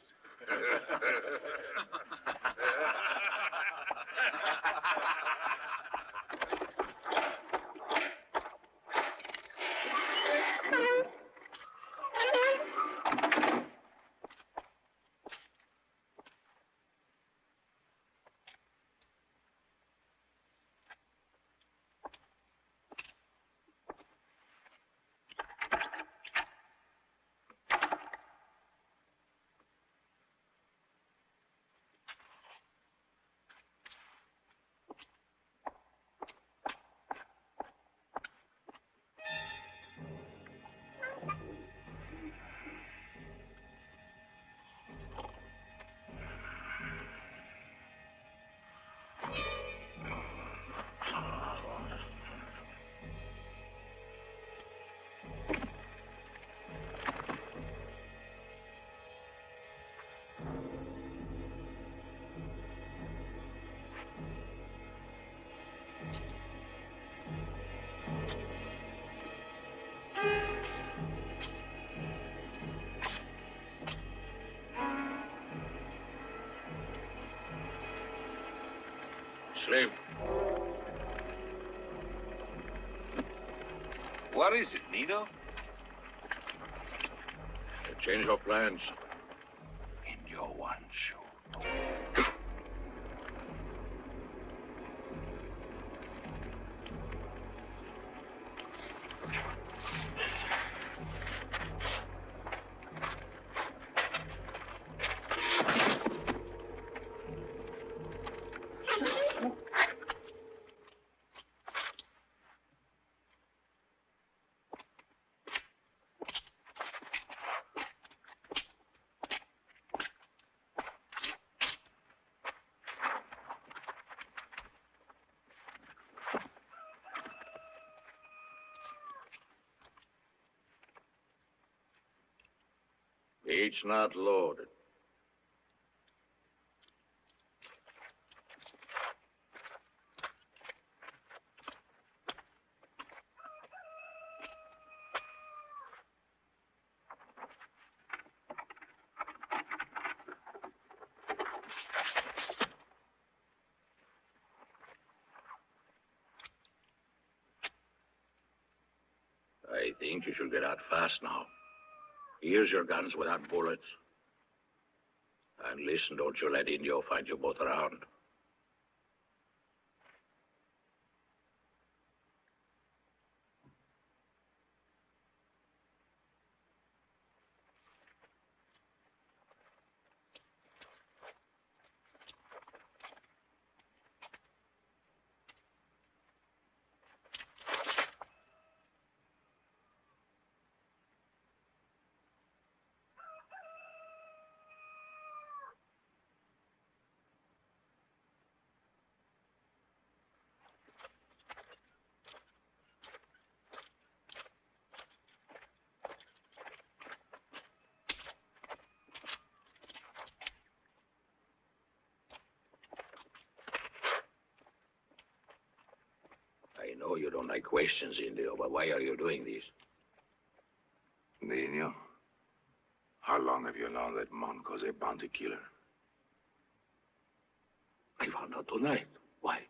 Slim. What is it, Nino? They changed our plans. Indio wants you. Each not loaded. I think you should get out fast now. Here's your guns without bullets. And listen, don't you let Indio find you both around. I know you don't like questions, Indio, but why are you doing this? Nino, how long have you known that Monco's a bounty killer? I found out tonight. Why?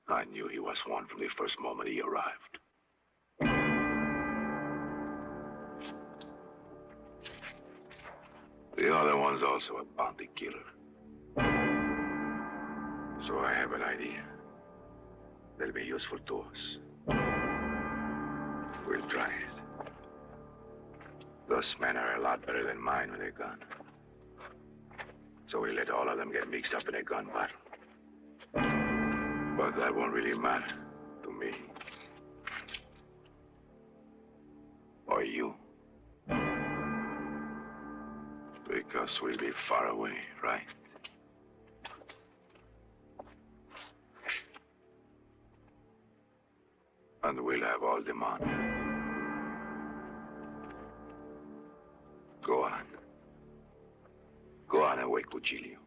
I knew he was one from the first moment he arrived. The other one's also a bounty killer. So I have an idea. That'll be useful to us. We'll try it. Those men are a lot better than mine with a gun. So we let all of them get mixed up in a gun battle. But that won't really matter to me. Or you. Because we'll be far away, right? And we'll have all the money. Go on. Go on and wake Cuchillo.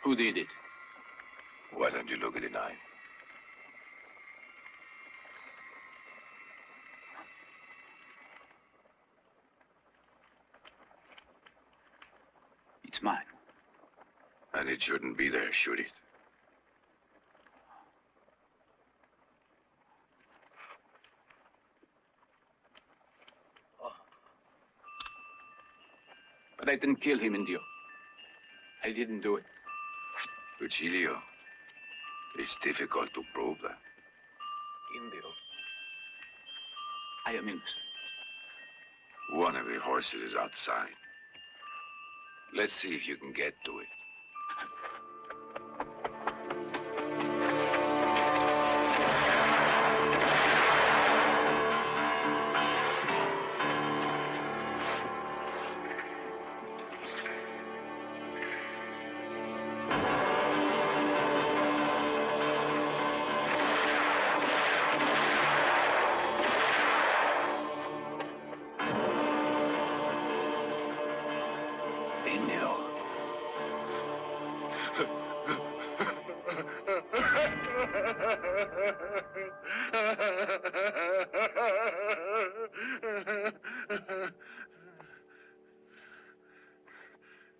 Who did it? Why don't you look at the knife? It's mine. And it shouldn't be there, should it? But I didn't kill him, Indio. I didn't do it. Cuchillo, it's difficult to prove that. Indio, I am innocent. One of the horses is outside. Let's see if you can get to it.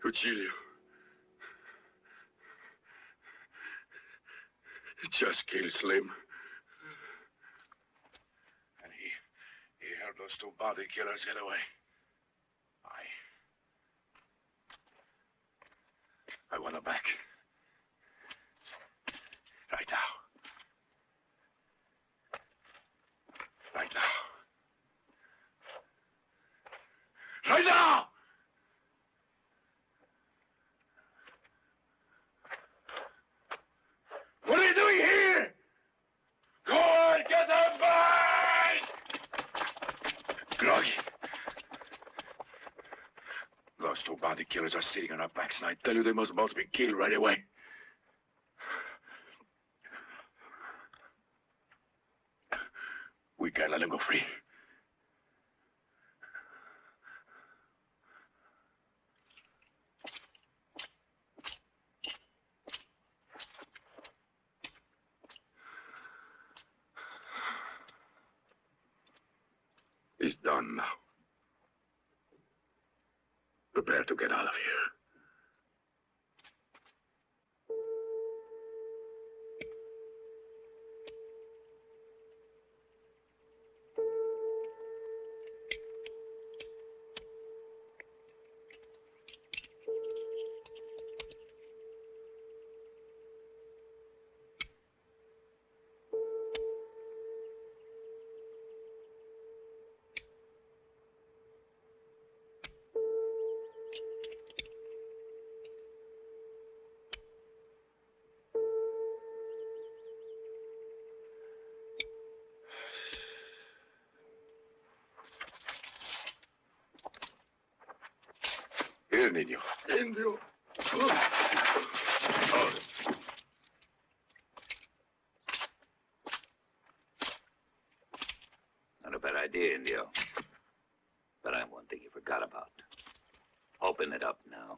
Cuchillo. He just killed Slim. And he helped those two bounty killers get away. I want her back. Right now. Right now. Right now! What are you doing here? Go on, get them back! Groggy. Those two bounty killers are sitting on our backs, and I tell you they must both be killed right away. We can't let them go free. He's done now. Prepare to get out of here. Here, niño. Indio. Not a bad idea, Indio. But I have one thing you forgot about. Open it up now.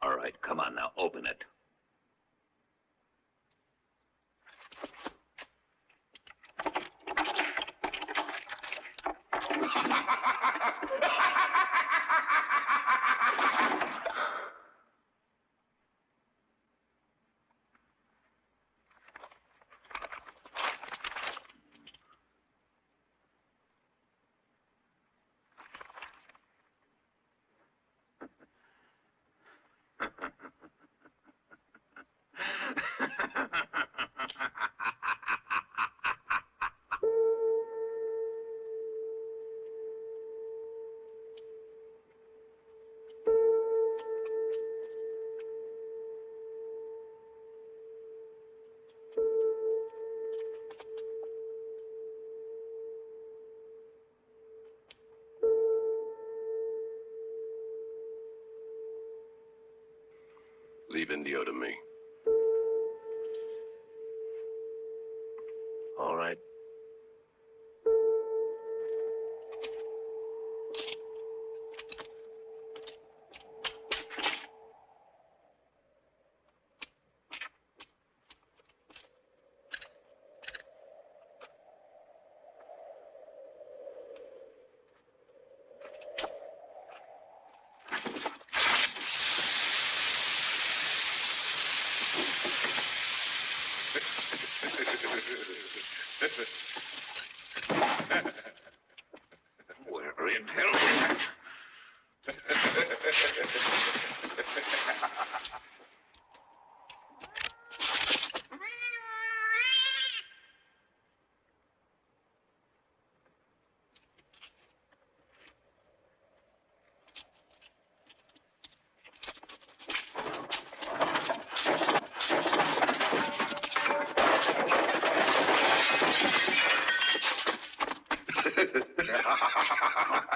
All right, come on now, open it. Leave Indio to me. All right. Repel.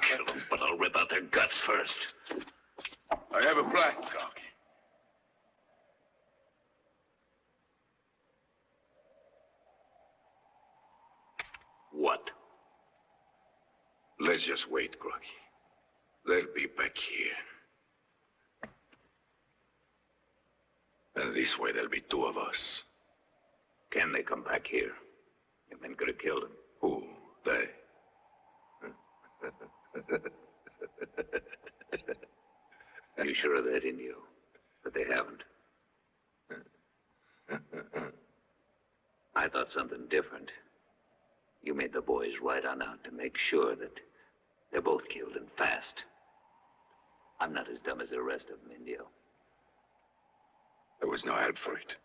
Kill them, but I'll rip out their guts first. I have a plan, Cock. What? Let's just wait, Groggy. They'll be back here. And this way there'll be two of us. Can they come back here? Your men could have killed him. Who? They? You sure of that, Indio? But they haven't. I thought something different. You made the boys ride on out to make sure that they're both killed and fast. I'm not as dumb as the rest of them, Indio. There was no help for it.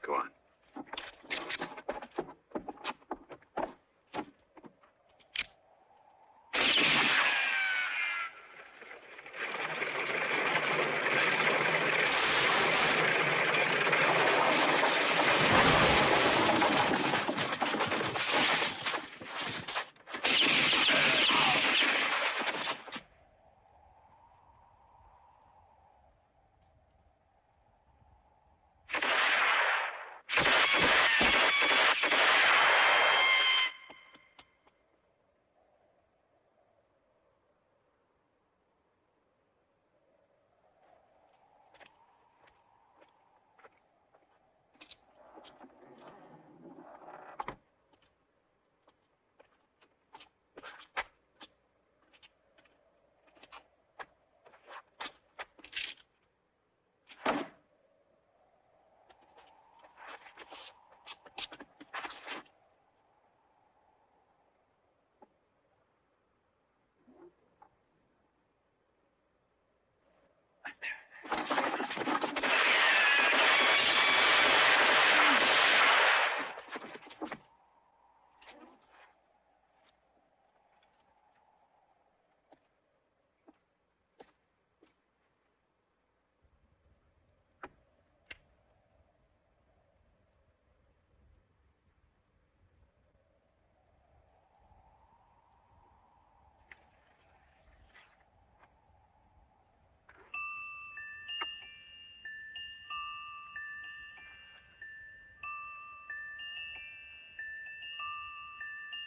Go on.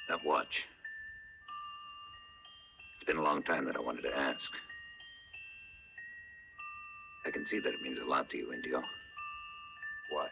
That watch. It's been a long time that I wanted to ask. I can see that it means a lot to you, Indio. Why?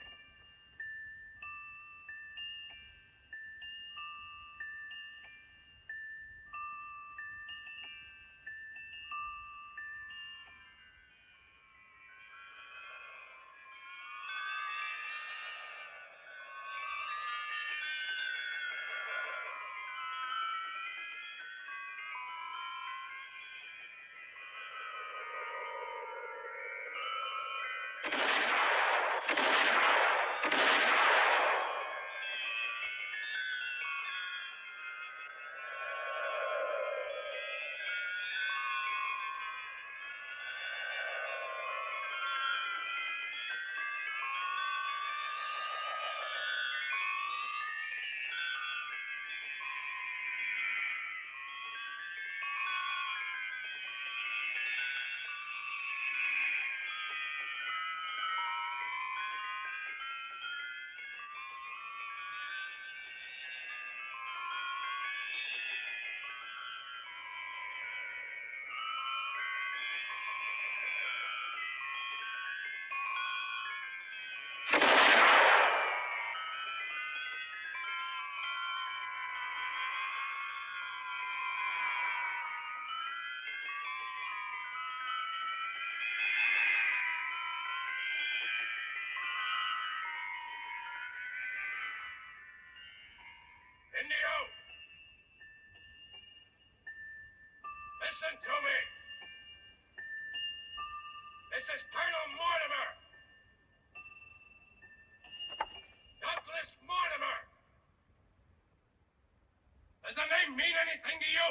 mean anything to you?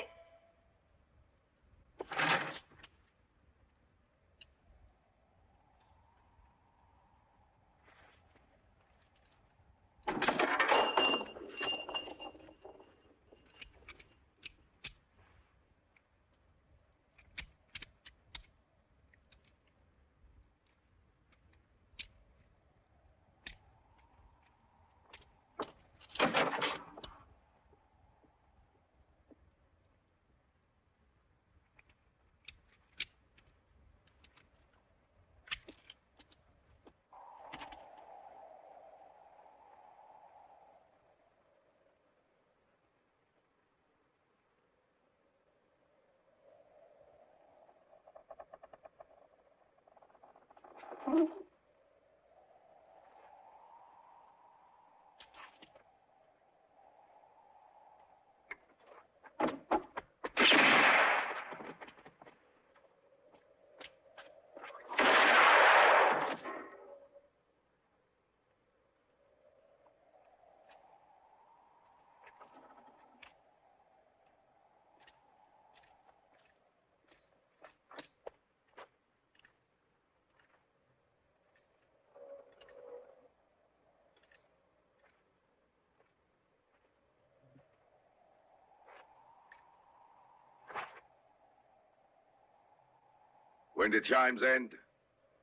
When the chimes end,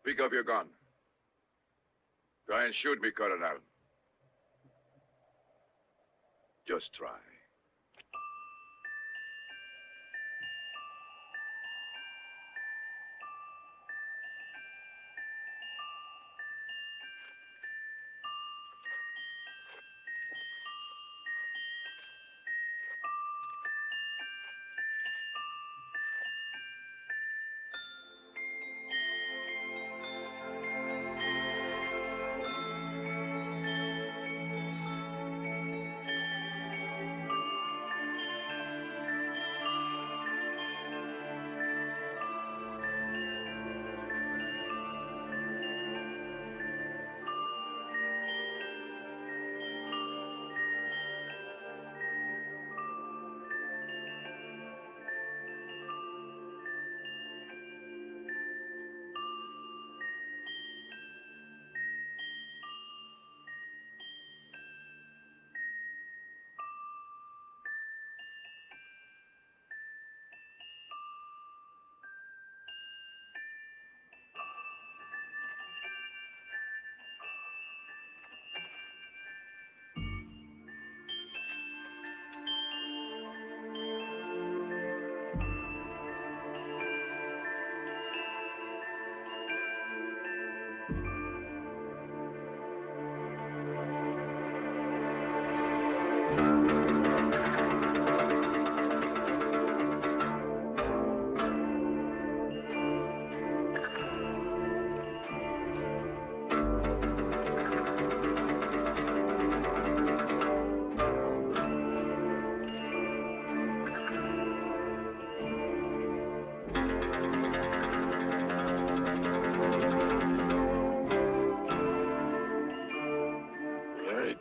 pick up your gun. Try and shoot me, Colonel. Just try.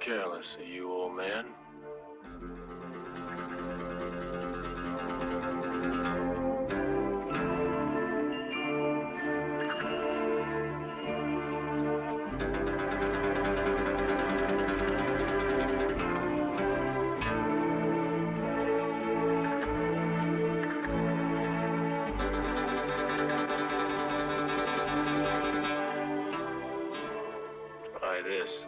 Careless of you, old man. Try this.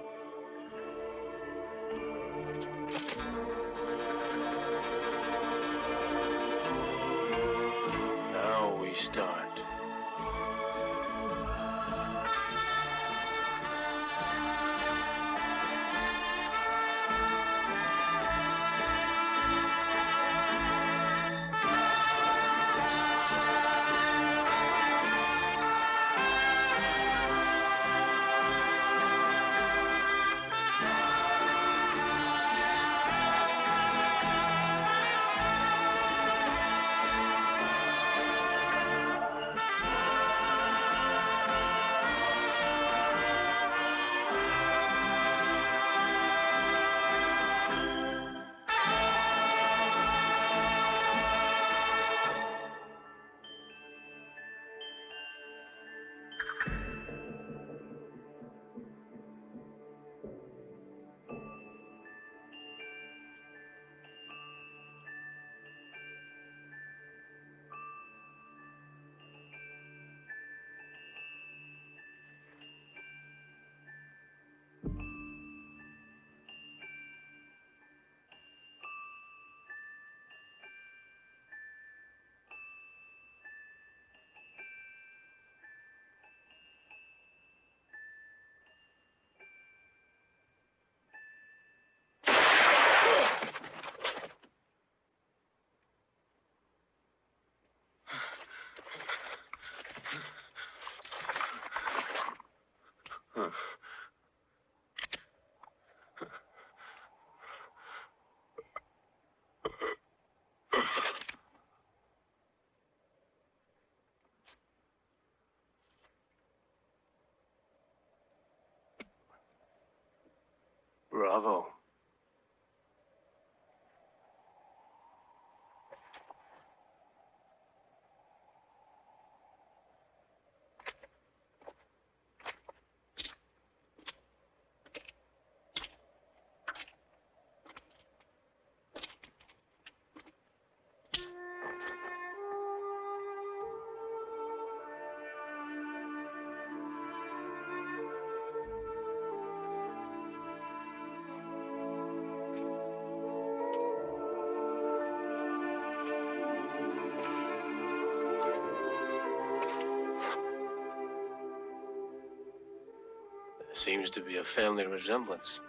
seems to be a family resemblance.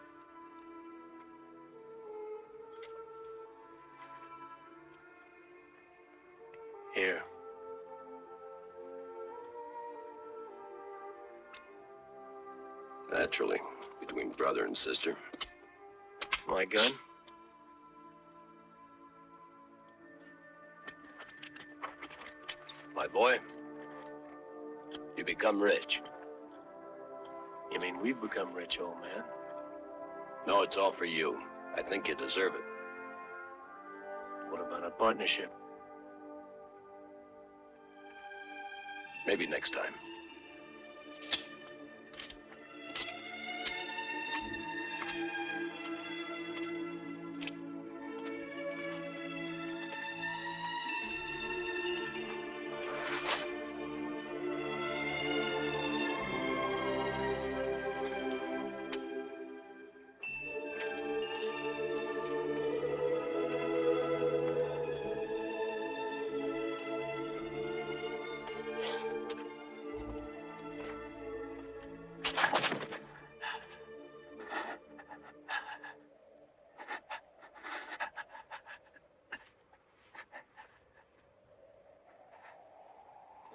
Here. Naturally, between brother and sister. My gun? My boy, you become rich. You mean we've become rich, old man? No, it's all for you. I think you deserve it. What about a partnership? Maybe next time.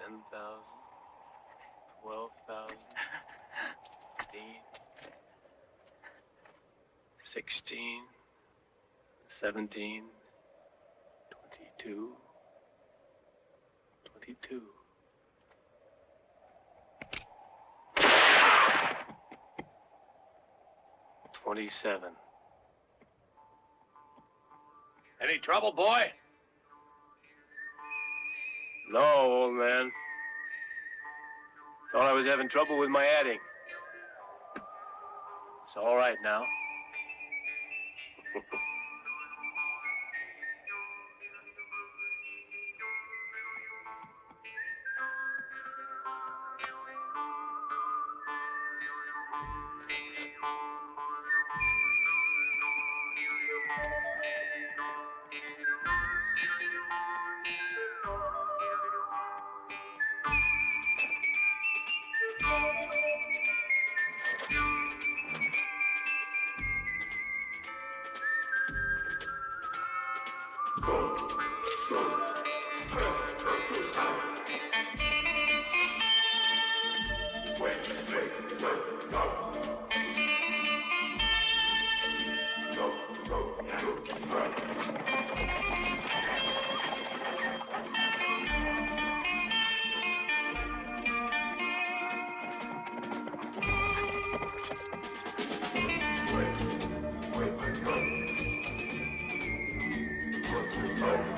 $10,000, $12,000, 16, 17, 22, 22. $27. Any trouble, boy? No, old man. Thought I was having trouble with my adding. It's all right now. Wait.